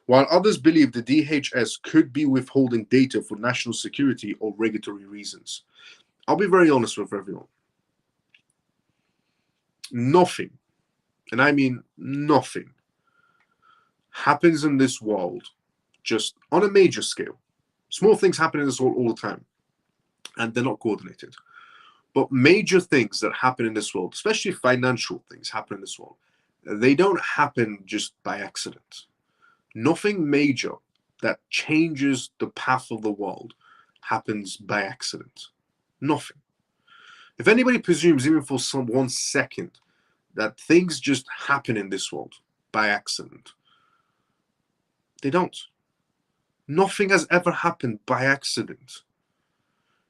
while others believe the DHS could be withholding data for national security or regulatory reasons. I'll be very honest with everyone. Nothing, and I mean nothing, happens in this world just on a major scale. Small things happen in this world all the time, and they're not coordinated. But major things that happen in this world, especially financial things happen in this world, they don't happen just by accident. Nothing major that changes the path of the world happens by accident. Nothing. If anybody presumes, even for 1 second, that things just happen in this world by accident, they don't. Nothing has ever happened by accident.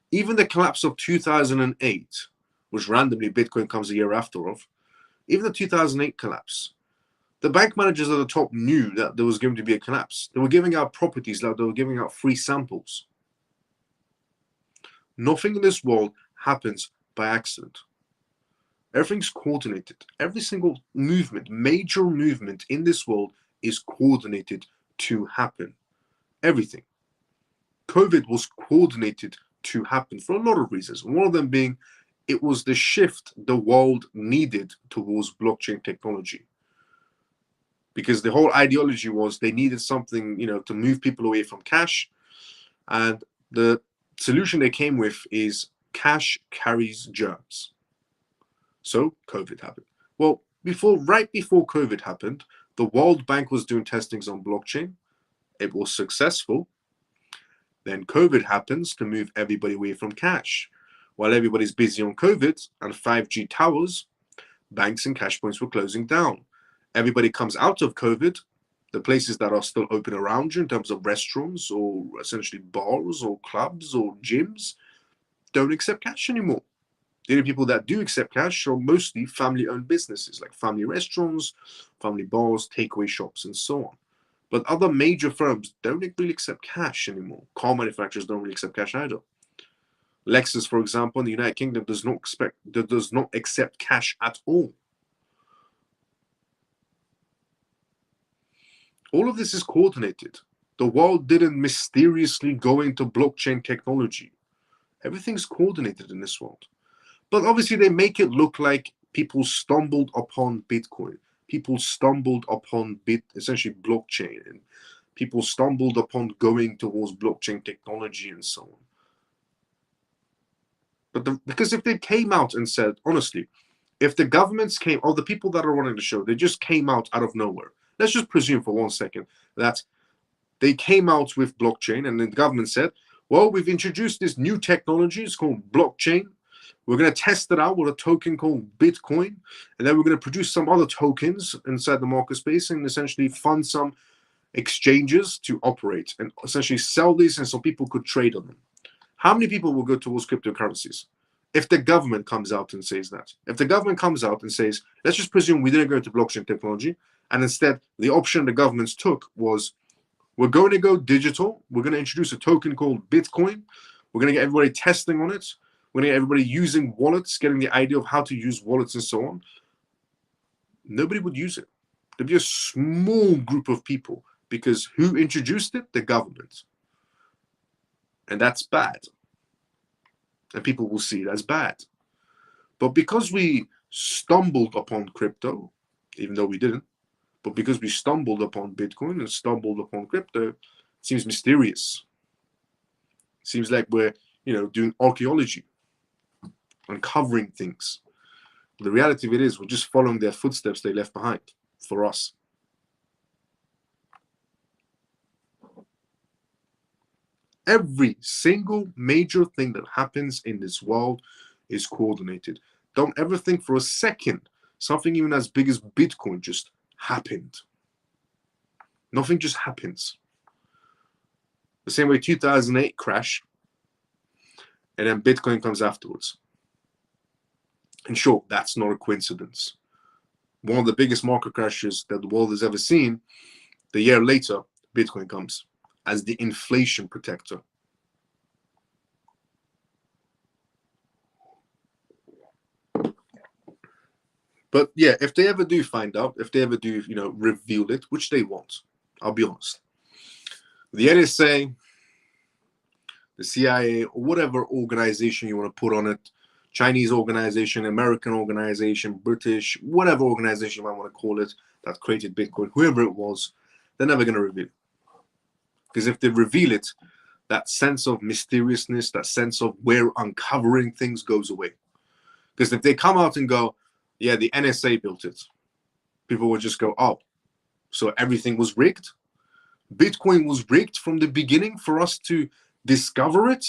Even the collapse of 2008, which randomly Bitcoin comes a year after of, even the 2008 collapse, The bank managers at the top knew that there was going to be a collapse. They were giving out properties, like they were giving out free samples. Nothing in this world happens by accident. Everything's coordinated. Every single movement, major movement in this world is coordinated to happen. Everything. COVID was coordinated to happen for a lot of reasons. One of them being it was the shift the world needed towards blockchain technology. Because the whole ideology was they needed something, to move people away from cash. And the solution they came with is cash carries germs. So COVID happened. Well, right before COVID happened, the World Bank was doing testings on blockchain. It was successful. Then COVID happens to move everybody away from cash. While everybody's busy on COVID and 5G towers, banks and cash points were closing down. Everybody comes out of COVID, the places that are still open around you in terms of restaurants or essentially bars or clubs or gyms don't accept cash anymore. The only people that do accept cash are mostly family-owned businesses like family restaurants, family bars, takeaway shops, and so on. But other major firms don't really accept cash anymore. Car manufacturers don't really accept cash either. Lexus, for example, in the United Kingdom does not accept cash at all. All of this is coordinated. The world didn't mysteriously go into blockchain technology. Everything's coordinated in this world. But obviously they make it look like people stumbled upon Bitcoin. People stumbled upon essentially blockchain, and people stumbled upon going towards blockchain technology and so on. But because if they came out and said, honestly, if the governments came, or the people that are running the show, they just came out of nowhere. Let's just presume for 1 second that they came out with blockchain and the government said, well, we've introduced this new technology. It's called blockchain. We're going to test it out with a token called Bitcoin. And then we're going to produce some other tokens inside the market space and essentially fund some exchanges to operate and essentially sell these and so people could trade on them. How many people will go towards cryptocurrencies? If the government comes out and says that. If the government comes out and says, let's just presume we didn't go into blockchain technology, and instead the option the governments took was, we're going to go digital. We're going to introduce a token called Bitcoin. We're going to get everybody testing on it. We're going to get everybody using wallets, getting the idea of how to use wallets and so on. Nobody would use it. There'd be a small group of people because who introduced it? The government. And that's bad. And people will see it as bad. But because we stumbled upon crypto, even though we didn't, but because we stumbled upon Bitcoin and stumbled upon crypto, it seems mysterious. It seems like we're, doing archaeology, uncovering things. The reality of it is we're just following their footsteps they left behind for us. Every single major thing that happens in this world is coordinated. Don't ever think for a second something even as big as Bitcoin just happened. Nothing just happens. The same way 2008 crash, and then Bitcoin comes afterwards. And sure, that's not a coincidence. One of the biggest market crashes that the world has ever seen, the year later, Bitcoin comes as the inflation protector. But yeah, if they ever do find out, if they ever do, reveal it, which they won't, I'll be honest. The NSA, the CIA, or whatever organization you want to put on it, Chinese organization, American organization, British, whatever organization you might want to call it, that created Bitcoin, whoever it was, they're never going to reveal it. Because if they reveal it, that sense of mysteriousness, that sense of we're uncovering things goes away. Because if they come out and go, yeah, the NSA built it, people would just go, oh, so everything was rigged? Bitcoin was rigged from the beginning for us to discover it?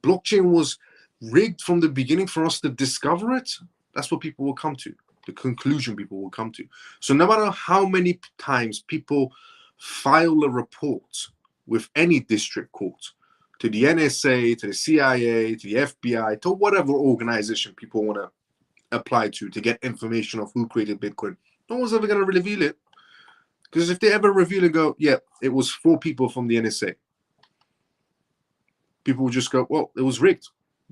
Blockchain was rigged from the beginning for us to discover it? That's what people will come to, the conclusion people will come to. So no matter how many times people file a report with any district court, to the NSA, to the CIA, to the FBI, to whatever organization people want to apply to get information of who created Bitcoin, no one's ever going to reveal it Because if they ever reveal and go, yeah, it was 4 people from the NSA, people will just go, well, it was rigged.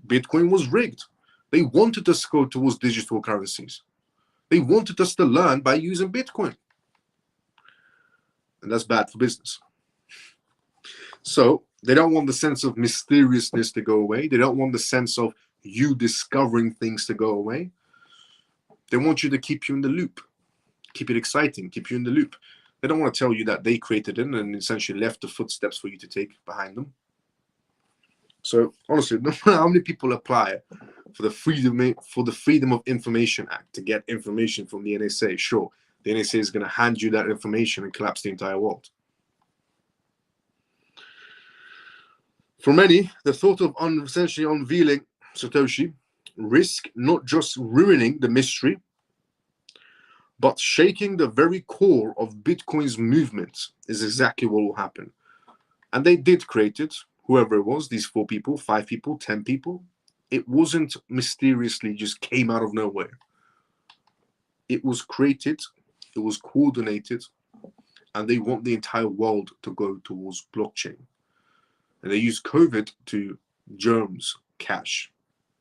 Bitcoin was rigged. They wanted us to go towards digital currencies. They wanted us to learn by using Bitcoin. And that's bad for business. So they don't want the sense of mysteriousness to go away. They don't want the sense of you discovering things to go away. They want you to keep you in the loop, keep it exciting, keep you in the loop. They don't want to tell you that they created it and essentially left the footsteps for you to take behind them. So honestly, no matter how many people apply for the Freedom of Information Act to get information from the NSA, sure, the NSA is going to hand you that information and collapse the entire world. For many, the thought of essentially unveiling Satoshi risk not just ruining the mystery, but shaking the very core of Bitcoin's movement is exactly what will happen. And they did create it, whoever it was, these 4 people, 5 people, 10 people. It wasn't mysteriously just came out of nowhere. It was created, it was coordinated, and they want the entire world to go towards blockchain. And they use COVID to germs cash,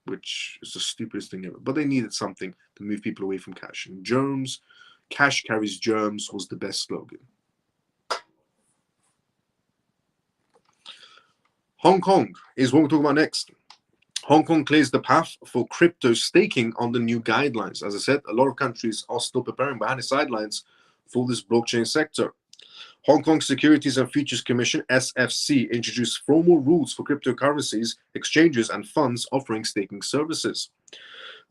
which is the stupidest thing ever. But they needed something to move people away from cash. And germs, cash carries germs was the best slogan. Hong Kong is what we're talking about next. Hong Kong clears the path for crypto staking on the new guidelines. As I said, a lot of countries are still preparing behind the sidelines for this blockchain sector. Hong Kong Securities and Futures Commission, SFC, introduced formal rules for cryptocurrencies, exchanges, and funds offering staking services.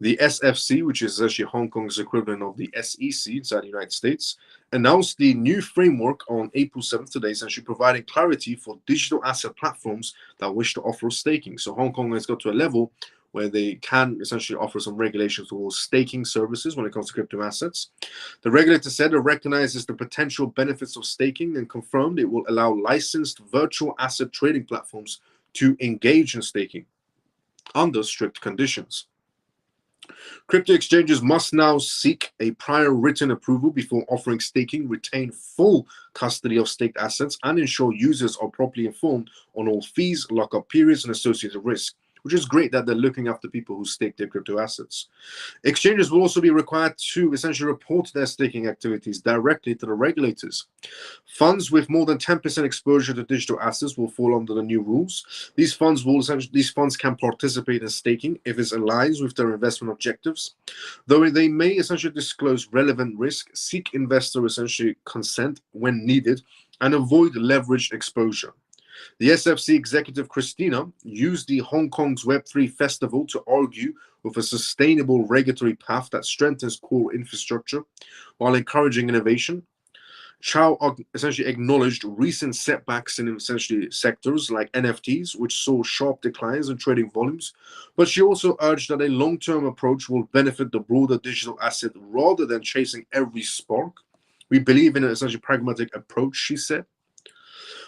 The SFC, which is actually Hong Kong's equivalent of the SEC inside the United States, announced the new framework on April 7th today, essentially providing clarity for digital asset platforms that wish to offer staking. So Hong Kong has got to a level where they can essentially offer some regulations towards staking services when it comes to crypto assets. The regulator said it recognizes the potential benefits of staking and confirmed it will allow licensed virtual asset trading platforms to engage in staking under strict conditions. Crypto exchanges must now seek a prior written approval before offering staking, retain full custody of staked assets, and ensure users are properly informed on all fees, lockup periods, and associated risk, which is great that they're looking after people who stake their crypto assets. Exchanges will also be required to essentially report their staking activities directly to the regulators. Funds with more than 10% exposure to digital assets will fall under the new rules. These funds can participate in staking if it aligns with their investment objectives, though they may essentially disclose relevant risk, seek investor essentially consent when needed, and avoid leveraged exposure. The SFC executive Christina used the Hong Kong's Web3 festival to argue with a sustainable regulatory path that strengthens core infrastructure while encouraging innovation. Chow essentially acknowledged recent setbacks in essentially sectors like NFTs, which saw sharp declines in trading volumes, but she also urged that a long-term approach will benefit the broader digital asset rather than chasing every spark. We believe in an essentially pragmatic approach, she said.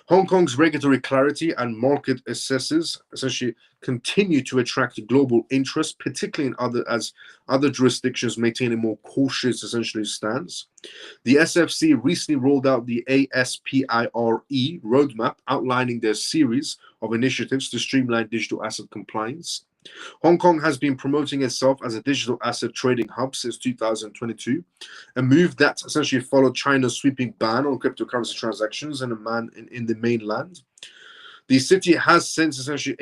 Hong Kong's regulatory clarity and market assessors essentially continue to attract global interest, particularly as other jurisdictions maintain a more cautious essentially stance. The SFC recently rolled out the ASPIRE roadmap, outlining their series of initiatives to streamline digital asset compliance. Hong Kong has been promoting itself as a digital asset trading hub since 2022, a move that essentially followed China's sweeping ban on cryptocurrency transactions in the mainland. The city has since essentially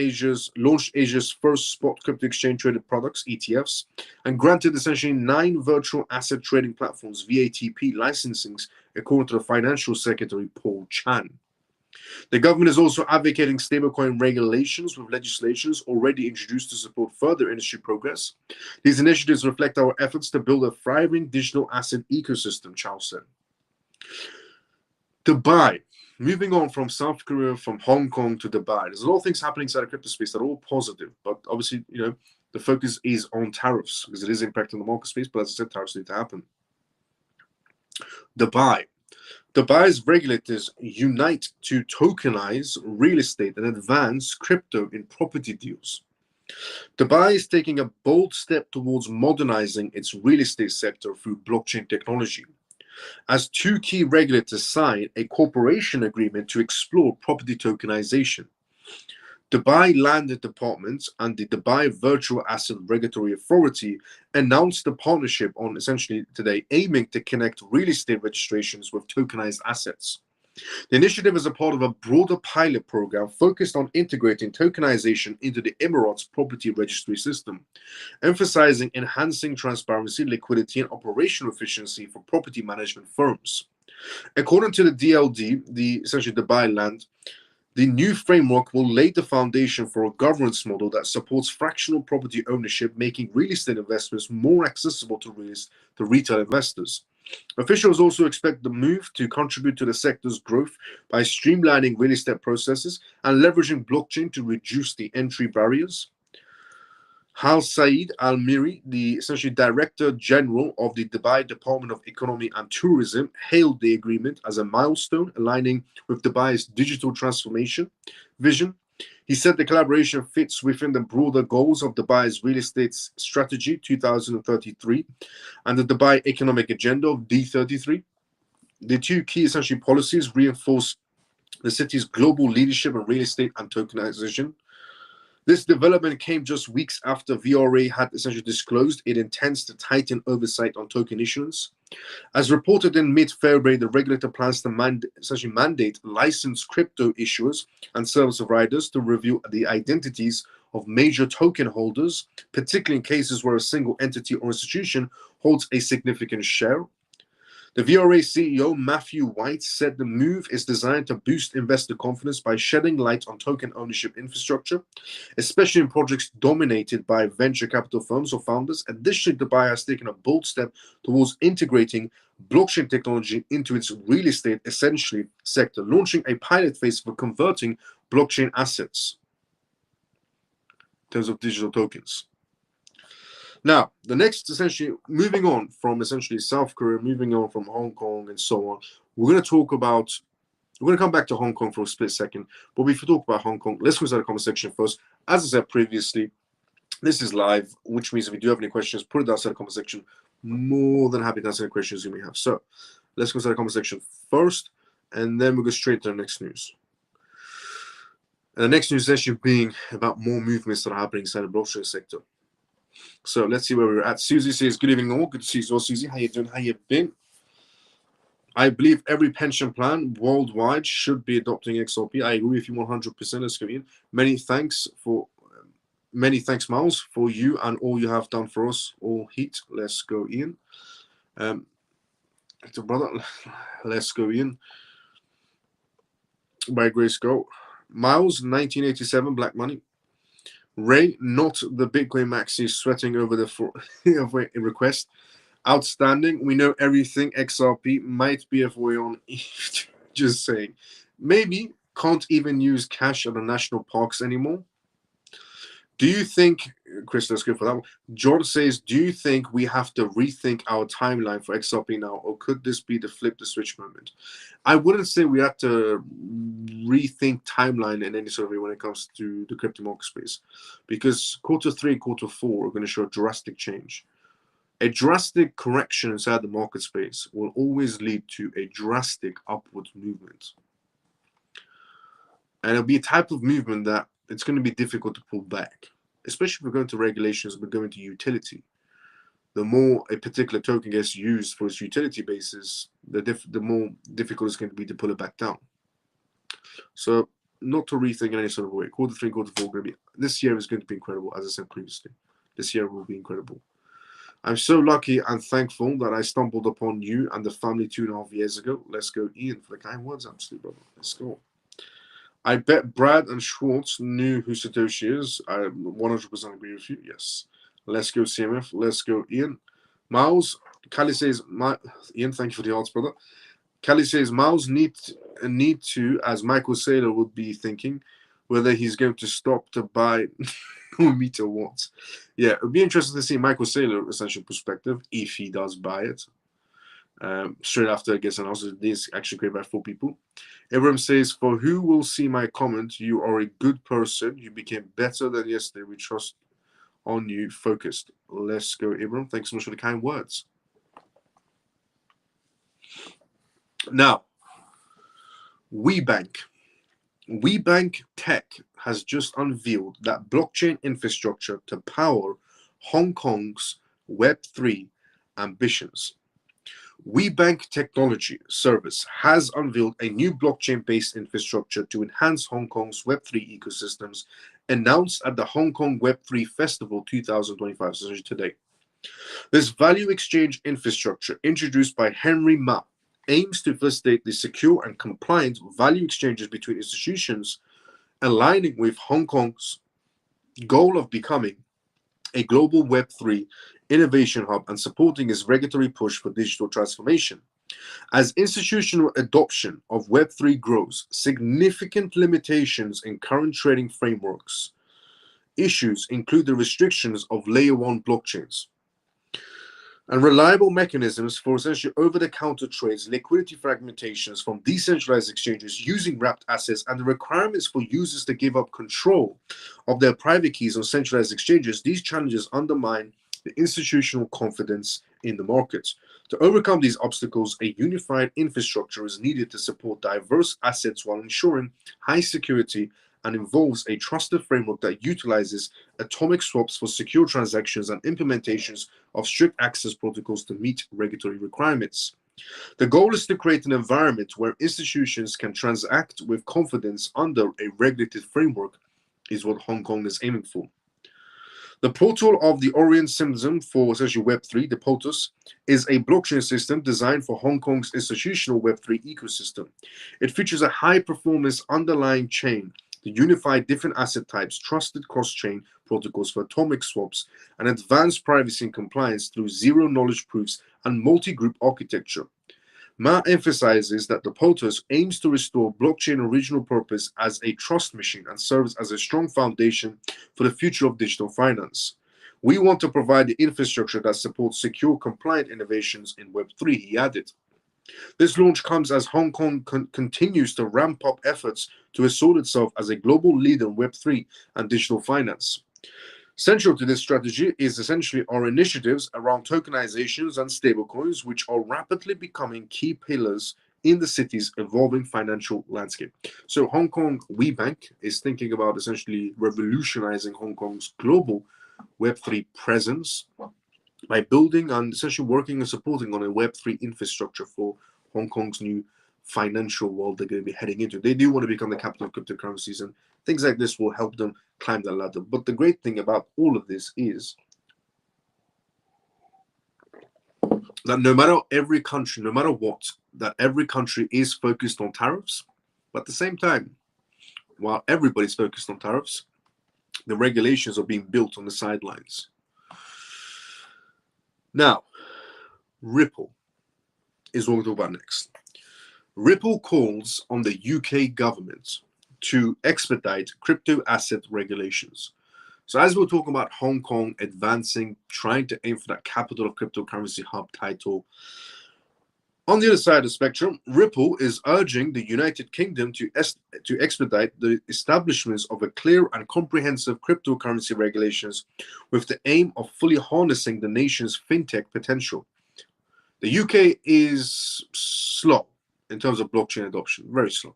launched Asia's first spot crypto exchange traded products, ETFs, and granted essentially 9 virtual asset trading platforms, VATP, licensings, according to the Financial Secretary Paul Chan. The government is also advocating stablecoin regulations with legislations already introduced to support further industry progress. These initiatives reflect our efforts to build a thriving digital asset ecosystem, Chow said. Dubai. Moving on from South Korea, from Hong Kong to Dubai. There's a lot of things happening inside the crypto space that are all positive, but obviously, the focus is on tariffs because it is impacting the market space, but as I said, tariffs need to happen. Dubai. Dubai's regulators unite to tokenize real estate and advance crypto in property deals. Dubai is taking a bold step towards modernizing its real estate sector through blockchain technology. as two key regulators sign a cooperation agreement to explore property tokenization. Dubai Land Department and the Dubai Virtual Asset Regulatory Authority announced the partnership on essentially today, aiming to connect real estate registrations with tokenized assets. The initiative is a part of a broader pilot program focused on integrating tokenization into the Emirates property registry system, emphasizing enhancing transparency, liquidity, and operational efficiency for property management firms. According to the DLD, the essentially Dubai Land, the new framework will lay the foundation for a governance model that supports fractional property ownership, making real estate investments more accessible to retail investors. Officials also expect the move to contribute to the sector's growth by streamlining real estate processes and leveraging blockchain to reduce the entry barriers. Hal Saeed Al Miri, the essentially Director General of the Dubai Department of Economy and Tourism, hailed the agreement as a milestone aligning with Dubai's digital transformation vision. He said the collaboration fits within the broader goals of Dubai's real estate strategy 2033 and the Dubai Economic Agenda of D33. The two key essentially policies reinforce the city's global leadership in real estate and tokenization. This development came just weeks after VRA had essentially disclosed it intends to tighten oversight on token issuance. As reported in mid-February, the regulator plans to essentially mandate licensed crypto issuers and service providers to review the identities of major token holders, particularly in cases where a single entity or institution holds a significant share. The VRA CEO, Matthew White, said the move is designed to boost investor confidence by shedding light on token ownership infrastructure, especially in projects dominated by venture capital firms or founders. Additionally, Dubai has taken a bold step towards integrating blockchain technology into its real estate essentially sector, launching a pilot phase for converting blockchain assets in terms of digital tokens. Now, the next, essentially, moving on from essentially South Korea, moving on from Hong Kong and so on, we're going to come back to Hong Kong for a split second. But before we talk about Hong Kong, let's go to the comment section first. As I said previously, this is live, which means if you do have any questions, put it outside the comment section. More than happy to answer any questions you may have. So let's go to the comment section first, and then we'll go straight to the next news. And the next news actually being about more movements that are happening inside the blockchain sector. So let's see where we're at. Susie says, good evening all. Good to see you all, Susie. How you doing? How you been? I believe every pension plan worldwide should be adopting XRP. I agree with you 100%. Let's go in. Many thanks, Miles, for you and all you have done for us. All heat. Let's go in. Brother, let's go in. By Grace Go. Miles, 1987, Black Money. Ray, not the Bitcoin maxi sweating over the request. Outstanding. We know everything. XRP might be a way on. Just saying. Maybe can't even use cash at the national parks anymore. Do you think, Chris, let's go for that one. George says, do you think we have to rethink our timeline for XRP now, or could this be the flip the switch moment? I wouldn't say we have to rethink timeline in any sort of way when it comes to the crypto market space, because Q3, Q4 are going to show a drastic change. A drastic correction inside the market space will always lead to a drastic upward movement. And it'll be a type of movement that it's going to be difficult to pull back, especially if we're going to regulations, we're going to utility. The more a particular token gets used for its utility basis, the more difficult it's going to be to pull it back down. So not to rethink in any sort of way. Q3, Q4 going to be, this year is going to be incredible, as I said previously. This year will be incredible. I'm so lucky and thankful that I stumbled upon you and the family 2.5 years ago. Let's go, Ian, for the kind words, absolutely, brother. Let's go. I bet Brad and Schwartz knew who Satoshi is. I 100% agree with you. Yes. Let's go, CMF. Let's go, Ian. Miles, Kali says, Ian, thank you for the arts, brother. Kali says, Miles need to, as Michael Saylor would be thinking, whether he's going to stop to buy meter watts. Yeah, it would be interesting to see Michael Saylor essential perspective if he does buy it. Straight after it gets announced, this actually created by 4 people. Abraham says, for who will see my comment, you are a good person. You became better than yesterday. We trust on you, focused. Let's go, Abraham. Thanks so much for the kind words. Now, WeBank. WeBank Tech has just unveiled that blockchain infrastructure to power Hong Kong's Web3 ambitions. WeBank Technology Service has unveiled a new blockchain-based infrastructure to enhance Hong Kong's Web3 ecosystems, announced at the Hong Kong Web3 Festival 2025, so today. This value exchange infrastructure, introduced by Henry Ma, aims to facilitate the secure and compliant value exchanges between institutions, aligning with Hong Kong's goal of becoming a global Web3 innovation hub and supporting its regulatory push for digital transformation. As institutional adoption of Web3 grows, significant limitations in current trading frameworks. Issues include the restrictions of layer 1 blockchains and reliable mechanisms for essentially over-the-counter trades, liquidity fragmentations from decentralized exchanges using wrapped assets, and the requirements for users to give up control of their private keys on centralized exchanges. These challenges undermine the institutional confidence in the markets. To overcome these obstacles, a unified infrastructure is needed to support diverse assets while ensuring high security, and involves a trusted framework that utilizes atomic swaps for secure transactions and implementations of strict access protocols to meet regulatory requirements. The goal is to create an environment where institutions can transact with confidence under a regulated framework, is what Hong Kong is aiming for. The Portal of the Orient System for essentially Web3, the POTUS, is a blockchain system designed for Hong Kong's institutional Web3 ecosystem. It features a high-performance underlying chain to unify different asset types, trusted cross-chain protocols for atomic swaps, and advanced privacy and compliance through zero-knowledge proofs and multi-group architecture. Ma emphasizes that the POTUS aims to restore blockchain original purpose as a trust machine and serves as a strong foundation for the future of digital finance. We want to provide the infrastructure that supports secure, compliant innovations in Web3, he added. This launch comes as Hong Kong continues to ramp up efforts to assert itself as a global leader in Web3 and digital finance. Central to this strategy is essentially our initiatives around tokenizations and stablecoins, which are rapidly becoming key pillars in the city's evolving financial landscape. So Hong Kong WeBank is thinking about essentially revolutionizing Hong Kong's global Web3 presence by building and essentially working and supporting on a Web3 infrastructure for Hong Kong's new financial world they're going to be heading into. They do want to become the capital of cryptocurrencies, and things like this will help them climb that ladder. But the great thing about all of this is that no matter every country, no matter what, that every country is focused on tariffs. But at the same time, while everybody's focused on tariffs, the regulations are being built on the sidelines. Now, Ripple is what we'll talk about next. Ripple calls on the UK government to expedite crypto asset regulations. So as we're talking about Hong Kong advancing, trying to aim for that capital of cryptocurrency hub title, on the other side of the spectrum, Ripple is urging the United Kingdom to expedite the establishment of a clear and comprehensive cryptocurrency regulations with the aim of fully harnessing the nation's fintech potential. The UK is slow in terms of blockchain adoption, very slow.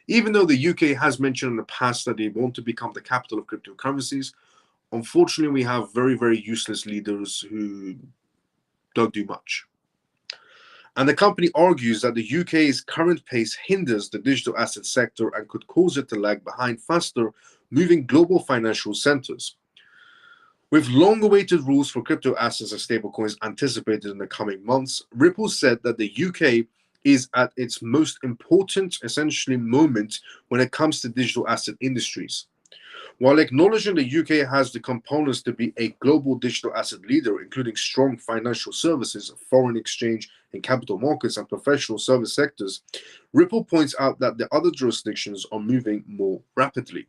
Even though the UK has mentioned in the past that they want to become the capital of cryptocurrencies, unfortunately, we have very, very useless leaders who don't do much. And the company argues that the UK's current pace hinders the digital asset sector and could cause it to lag behind faster moving global financial centers. With long-awaited rules for crypto assets and stablecoins anticipated in the coming months, Ripple said that the UK is at its most important, essentially, moment when it comes to digital asset industries. While acknowledging the UK has the components to be a global digital asset leader, including strong financial services, foreign exchange and capital markets, and professional service sectors, Ripple points out that the other jurisdictions are moving more rapidly.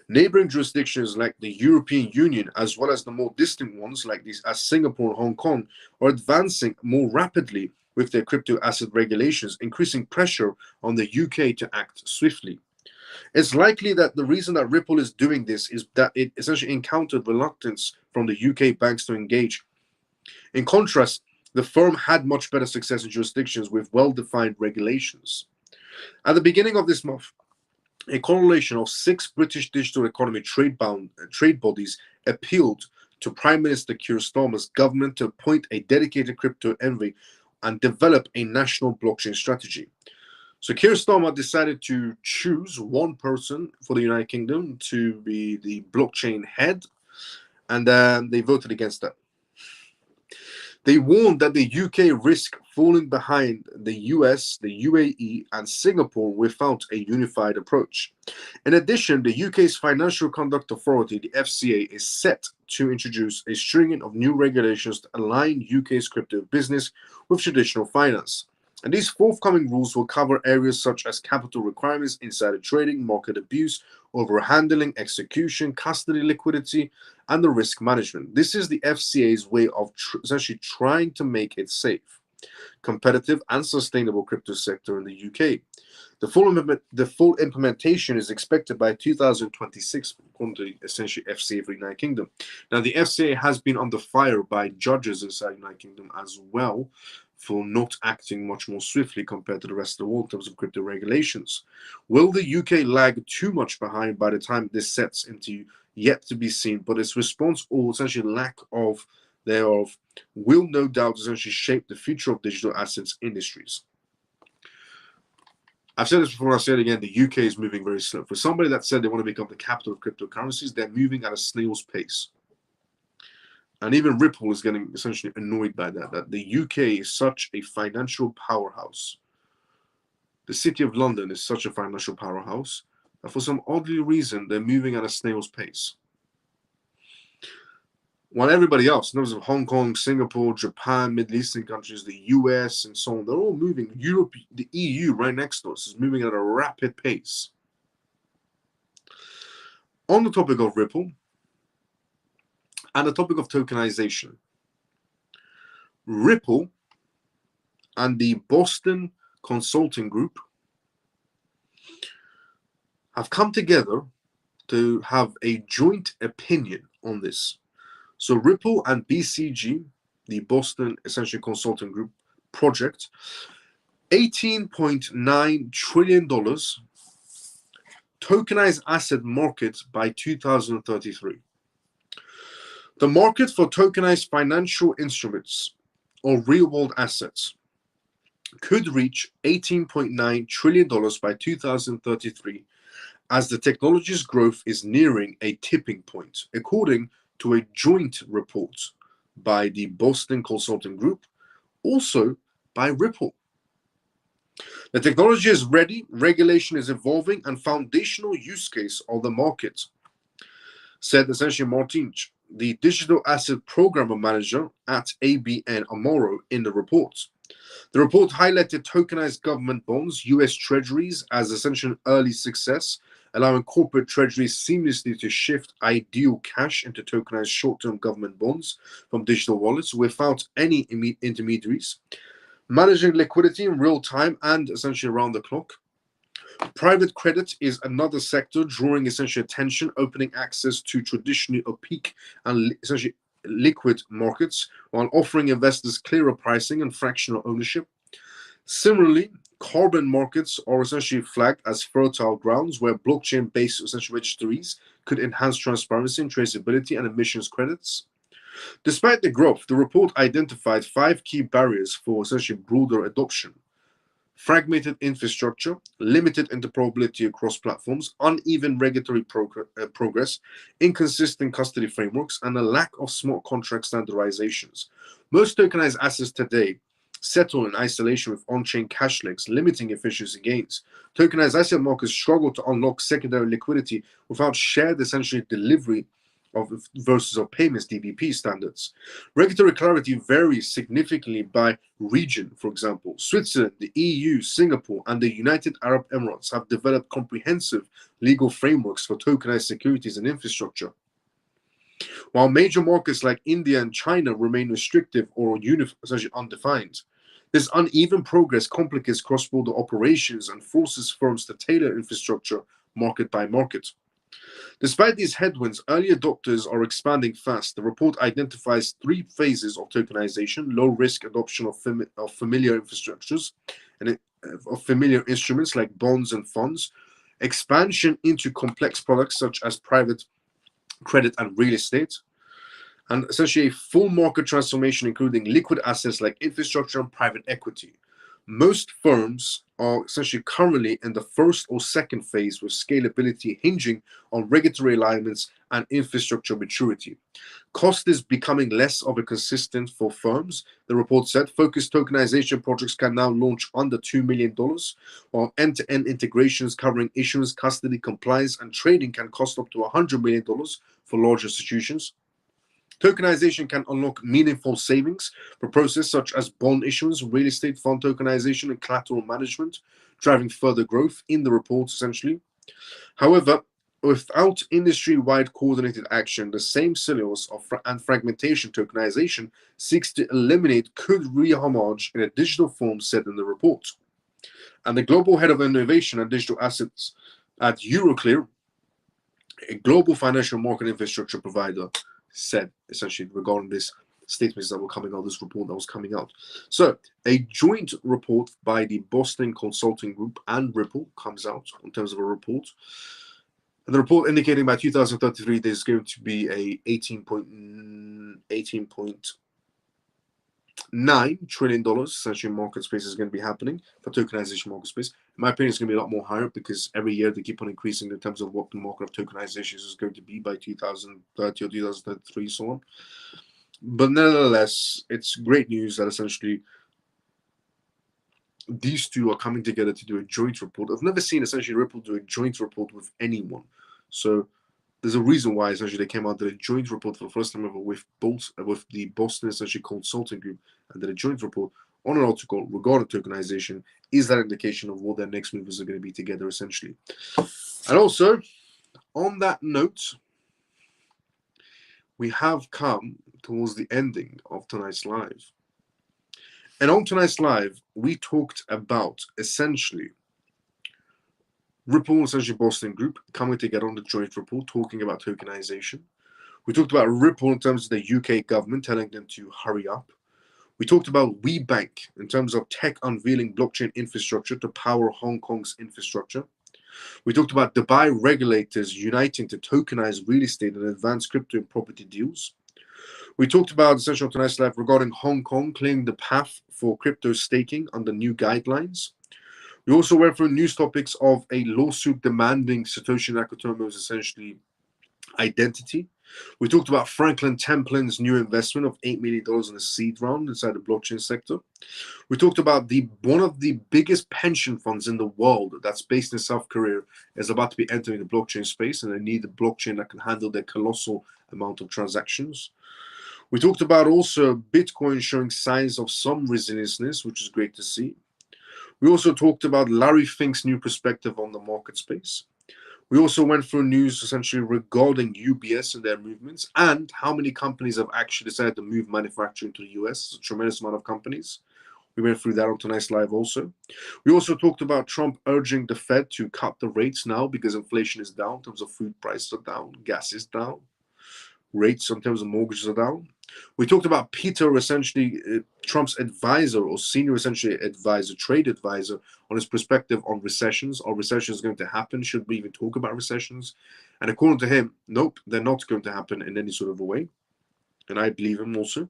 Neighboring jurisdictions like the European Union, as well as the more distant ones like these as Singapore and Hong Kong, are advancing more rapidly with their crypto asset regulations, increasing pressure on the UK to act swiftly. It's likely that the reason that Ripple is doing this is that it essentially encountered reluctance from the UK banks to engage. In contrast, The firm had much better success in jurisdictions with well-defined regulations. At the beginning of this month, a coalition of 6 British digital economy trade bodies appealed to Prime Minister Keir Starmer's government to appoint a dedicated crypto envoy and develop a national blockchain strategy. So Keir Starmer decided to choose one person for the United Kingdom to be the blockchain head, and they voted against that. They warned that the UK risked falling behind the US, the UAE, and Singapore without a unified approach. In addition, the UK's Financial Conduct Authority, the FCA, is set to introduce a string of new regulations to align UK's crypto business with traditional finance. And these forthcoming rules will cover areas such as capital requirements, insider trading, market abuse, overhandling, execution, custody liquidity, and the risk management. This is the FCA's way of essentially trying to make it safe, competitive, and sustainable crypto sector in the UK. The full implementation is expected by 2026, according to essentially FCA for the United Kingdom. Now, the FCA has been under fire by judges inside the United Kingdom as well for not acting much more swiftly compared to the rest of the world in terms of crypto regulations. Will the UK lag too much behind by the time this sets into yet to be seen, but its response or essentially lack of thereof will no doubt essentially shape the future of digital assets industries. I've said this before, I'll say it again, the UK is moving very slow. For somebody that said they want to become the capital of cryptocurrencies, they're moving at a snail's pace. And even Ripple is getting essentially annoyed by that the UK is such a financial powerhouse. The City of London is such a financial powerhouse that for some odd reason, they're moving at a snail's pace. While everybody else, in terms of Hong Kong, Singapore, Japan, Middle Eastern countries, the US, and so on, they're all moving. Europe, the EU right next to us is moving at a rapid pace. On the topic of Ripple, and the topic of tokenization, Ripple and the Boston Consulting Group have come together to have a joint opinion on this. So Ripple and BCG, the Boston essentially Consulting Group project, $18.9 trillion tokenized asset market by 2033. The market for tokenized financial instruments or real-world assets could reach $18.9 trillion by 2033 as the technology's growth is nearing a tipping point, according to a joint report by the Boston Consulting Group, also by Ripple. The technology is ready, regulation is evolving, and foundational use case of the market, said essentially Martinj, the digital asset programmer manager at ABN AMRO in the report. The report highlighted tokenized government bonds, US treasuries, as essentially an early success, allowing corporate treasuries seamlessly to shift ideal cash into tokenized short-term government bonds from digital wallets without any intermediaries, managing liquidity in real time and essentially around the clock. Private credit is another sector drawing essentially attention, opening access to traditionally opaque and essentially liquid markets while offering investors clearer pricing and fractional ownership. Similarly, carbon markets are essentially flagged as fertile grounds where blockchain-based essential registries could enhance transparency and traceability and emissions credits. Despite the growth, the report identified 5 key barriers for essentially broader adoption: fragmented infrastructure, limited interoperability across platforms, uneven regulatory progress, inconsistent custody frameworks, and a lack of smart contract standardizations. Most tokenized assets today settle in isolation with on-chain cash legs, limiting efficiency gains. Tokenized asset markets struggle to unlock secondary liquidity without shared essentially delivery of versus of payments DVP standards. Regulatory clarity varies significantly by region. For example, Switzerland, the EU, Singapore, and the United Arab Emirates have developed comprehensive legal frameworks for tokenized securities and infrastructure, while major markets like India and China remain restrictive or essentially undefined. This uneven progress complicates cross-border operations and forces firms to tailor infrastructure market by market. Despite these headwinds, early adopters are expanding fast. The report identifies 3 phases of tokenization: low-risk adoption of familiar infrastructures and of familiar instruments like bonds and funds, expansion into complex products such as private credit and real estate, and essentially a full market transformation, including liquid assets like infrastructure and private equity. Most firms are essentially currently in the first or second phase, with scalability hinging on regulatory alignments and infrastructure maturity. Cost is becoming less of a consistent for firms. The report said focused tokenization projects can now launch under $2 million, while end-to-end integrations covering issuance, custody, compliance, and trading can cost up to $100 million for large institutions. Tokenization can unlock meaningful savings for processes such as bond issuance, real estate fund tokenization, and collateral management, driving further growth in the report, essentially. However, without industry-wide coordinated action, the same silos of and fragmentation tokenization seeks to eliminate could re-emerge in a digital form, said in the report. And the global head of innovation and digital assets at Euroclear, a global financial market infrastructure provider, said essentially regarding this statements that were coming out, this report that was coming out. So a joint report by the Boston Consulting Group and Ripple comes out in terms of a report. And the report indicating by 2033 there's going to be a $18.9 trillion essentially market space is going to be happening for tokenization market space. In my opinion, it's going to be a lot more higher because every year they keep on increasing in terms of what the market of tokenization is going to be by 2030 or 2033, so on. But nevertheless, it's great news that essentially these two are coming together to do a joint report. I've never seen essentially Ripple do a joint report with anyone. So there's a reason why essentially they came out did a joint report for the first time ever with the Boston essentially Consulting Group, and did a joint report on an article regarding tokenization. Is that indication of what their next moves are going to be together essentially? And also, on that note, we have come towards the ending of tonight's live. And on tonight's live, we talked about essentially Ripple, essentially Boston Group, coming together on the joint report, talking about tokenization. We talked about Ripple in terms of the UK government telling them to hurry up. We talked about WeBank in terms of tech unveiling blockchain infrastructure to power Hong Kong's infrastructure. We talked about Dubai regulators uniting to tokenize real estate and advance crypto and property deals. We talked about essentially on tonight's live regarding Hong Kong clearing the path for crypto staking under new guidelines. We also went through news topics of a lawsuit demanding Satoshi Nakamoto's essentially identity. We talked about Franklin Templeton's new investment of $8 million in a seed round inside the blockchain sector. We talked about one of the biggest pension funds in the world that's based in South Korea is about to be entering the blockchain space, and they need a blockchain that can handle their colossal amount of transactions. We talked about also Bitcoin showing signs of some resilience, which is great to see. We also talked about Larry Fink's new perspective on the market space. We also went through news essentially regarding UBS and their movements and how many companies have actually decided to move manufacturing to the US. A tremendous amount of companies. We went through that on tonight's live also. We also talked about Trump urging the Fed to cut the rates now because inflation is down in terms of food prices are down, gas is down, rates in terms of mortgages are down. We talked about Peter, essentially Trump's advisor or senior essentially advisor, trade advisor, on his perspective on recessions. Are recessions going to happen? Should we even talk about recessions? And according to him, nope, they're not going to happen in any sort of a way. And I believe him also.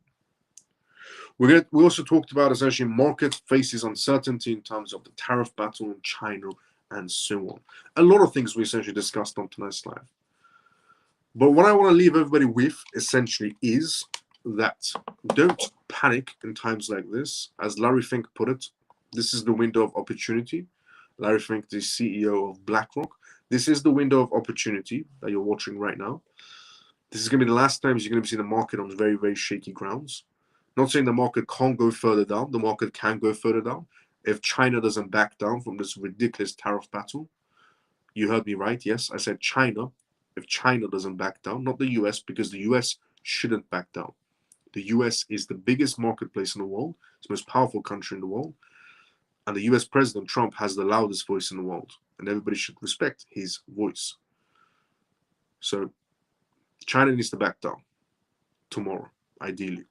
We also talked about essentially market faces uncertainty in terms of the tariff battle in China and so on. A lot of things we essentially discussed on tonight's live. But what I want to leave everybody with essentially is that don't panic in times like this. As Larry Fink put it, this is the window of opportunity. Larry Fink, the CEO of BlackRock. This is the window of opportunity that you're watching right now. This is going to be the last time you're going to see the market on very, very shaky grounds. Not saying the market can't go further down. The market can go further down. If China doesn't back down from this ridiculous tariff battle, you heard me right. Yes, I said China. If China doesn't back down, not the US, because the US shouldn't back down. The US is the biggest marketplace in the world. It's the most powerful country in the world. And the US President Trump has the loudest voice in the world. And everybody should respect his voice. So China needs to back down tomorrow, ideally.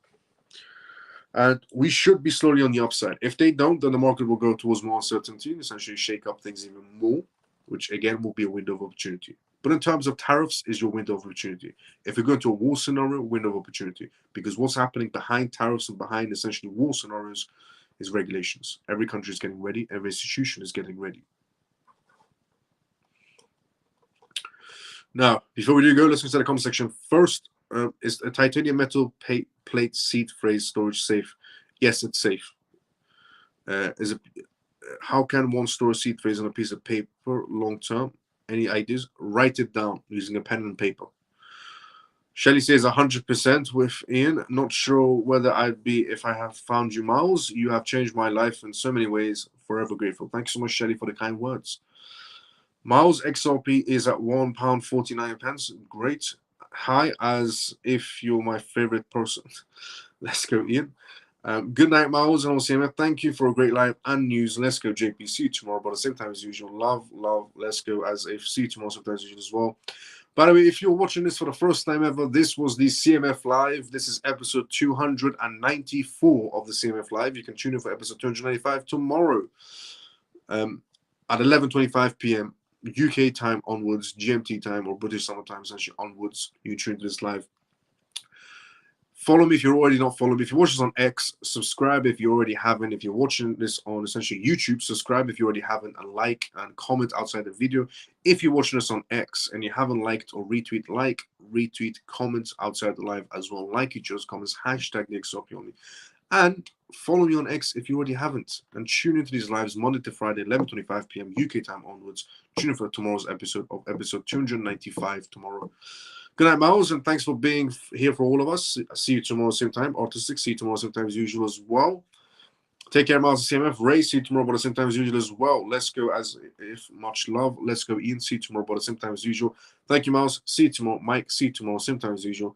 And we should be slowly on the upside. If they don't, then the market will go towards more uncertainty and essentially shake up things even more, which again will be a window of opportunity. But in terms of tariffs, is your window of opportunity. If we go into a war scenario, window of opportunity. Because what's happening behind tariffs and behind essentially war scenarios is regulations. Every country is getting ready. Every institution is getting ready. Now, before we do go, let's go to the comment section. First, is a titanium metal plate seed phrase storage safe? Yes, it's safe. How can one store a seed phrase on a piece of paper long term? Any ideas? Write it down using a pen and paper. Shelly says 100% with Ian. Not sure whether I'd be if I have found you, Miles. You have changed my life in so many ways. Forever grateful. Thank you so much, Shelly, for the kind words. Miles XRP is at £1.49. Great. Hi, as if you're my favorite person. Let's go, Ian. Good night, Miles and CMF. Thank you for a great live and news. Let's go, JP. See you tomorrow, but at the same time as usual. Love. Let's go, as if. See you tomorrow, sometimes as usual as well. By the way, if you're watching this for the first time ever, this was the CMF Live. This is episode 294 of the CMF Live. You can tune in for episode 295 tomorrow at 11:25 p.m. UK time onwards, GMT time or British Summer Time essentially onwards. You tune to this live. Follow me if you're already not following me. If you watch this on X, subscribe if you already haven't. If you're watching this on essentially YouTube, subscribe if you already haven't, and like and comment outside the video. If you're watching this on X and you haven't liked or retweet, comments outside the live as well. Like each other's comments, hashtag the XRP only. And follow me on X if you already haven't. And tune into these lives Monday to Friday, 11:25 p.m. UK time onwards. Tune in for tomorrow's episode of episode 295 tomorrow. Good night, Miles, and thanks for being here for all of us. See you tomorrow, same time. Artistic, see you tomorrow, same time as usual as well. Take care, Miles and CMF. Ray, see you tomorrow, but at the same time as usual as well. Let's go, as if much love. Let's go, Ian, see you tomorrow, but at the same time as usual. Thank you, Miles. See you tomorrow. Mike, see you tomorrow, same time as usual.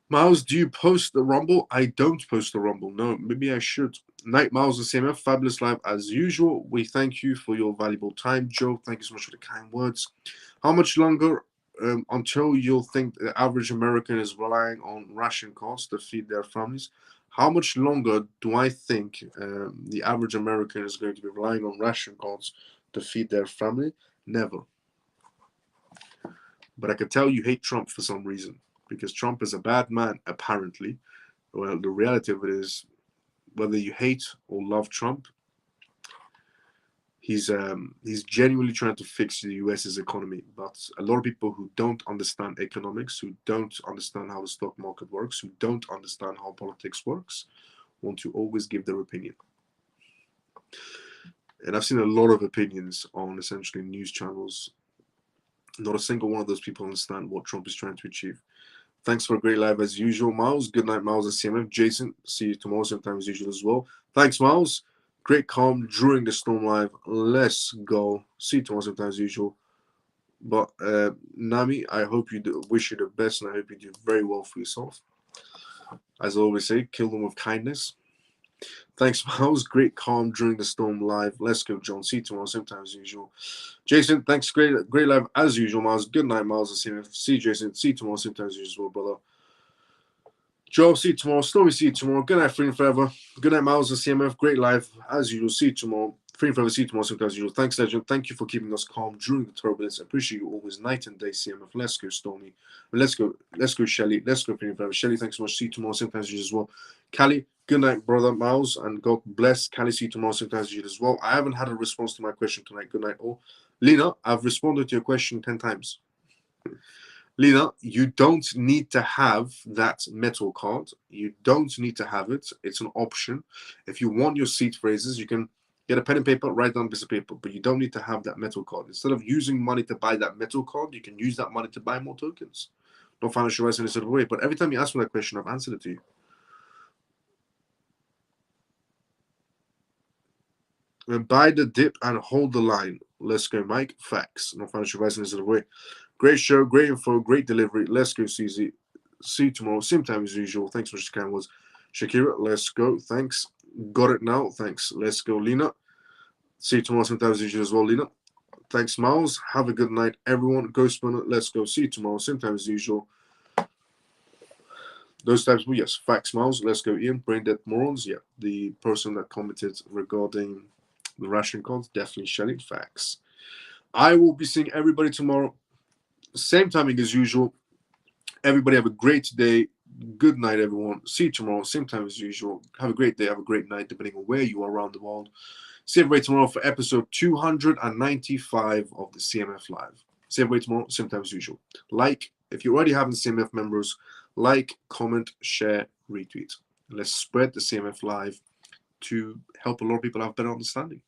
Miles, do you post the Rumble? I don't post the Rumble. No, maybe I should. Night, Miles and CMF. Fabulous live as usual. We thank you for your valuable time. Joe, thank you so much for the kind words. How much longer until you'll think the average American is relying on ration costs to feed their families? How much longer do I think the average American is going to be relying on ration costs to feed their family? Never. But I can tell you hate Trump for some reason, because Trump is a bad man, apparently. Well, the reality of it is, whether you hate or love Trump, he's genuinely trying to fix the US's economy. But a lot of people who don't understand economics, who don't understand how the stock market works, who don't understand how politics works, want to always give their opinion. And I've seen a lot of opinions on essentially news channels. Not a single one of those people understand what Trump is trying to achieve. Thanks for a great live as usual, Miles. Good night, Miles and CMF. Jason, see you tomorrow, same time as usual as well. Thanks, Miles. Great calm during the storm live. Let's go. See you tomorrow, same time as usual. But Nami, I hope you do, wish you the best, and I hope you do very well for yourself. As I always say, kill them with kindness. Thanks, Miles. Great calm during the storm live. Let's go, John. See you tomorrow, same time as usual. Jason, thanks. Great live as usual, Miles. Good night, Miles. See you, Jason. See you tomorrow, same time as usual, brother. Joe, see you tomorrow. Stormy, see you tomorrow. Good night, Free and Forever. Good night, Miles and CMF. Great live as usual. See you tomorrow. Free and Forever, see you tomorrow, same time as usual. Thanks, Legend. Thank you for keeping us calm during the turbulence. I appreciate you always, night and day, CMF. Let's go, Stormy. Let's go, Shelly. Let's go, Free and Forever. Shelly, thanks so much. See you tomorrow, same time as usual as well. Callie, good night, brother Miles, and God bless. Callie, see you tomorrow, same time as usual as well. I haven't had a response to my question tonight. Good night, all. Lena, I've responded to your question 10 times. Lena, you don't need to have that metal card. You don't need to have it. It's an option. If you want your seed phrases, you can get a pen and paper, write down a piece of paper, but you don't need to have that metal card. Instead of using money to buy that metal card, you can use that money to buy more tokens. No financial advice in any sort of way. But every time you ask me that question, I've answered it to you. Buy the dip and hold the line. Let's go, Mike. Facts. No financial advice in any sort of way. Great show, great info, great delivery. Let's go, CZ. See you tomorrow, same time as usual. Thanks for the kind words. Shakira, let's go. Thanks. Got it now. Thanks. Let's go, Lena. See you tomorrow, same time as usual as well, Lena. Thanks, Miles. Have a good night, everyone. Go Spooner. Let's go. See you tomorrow. Same time as usual. Those types, well, yes. Facts, Miles. Let's go, Ian. Brain dead morons. Yeah. The person that commented regarding the ration cards, definitely shedding facts. I will be seeing everybody tomorrow. Same timing as usual. Everybody have a great day. Good night, everyone. See you tomorrow. Same time as usual. Have a great day. Have a great night, depending on where you are around the world. See everybody tomorrow for episode 295 of the CMF Live. See everybody tomorrow, same time as usual. Like, if you already have the CMF members, like, comment, share, retweet. Let's spread the CMF Live to help a lot of people have better understanding.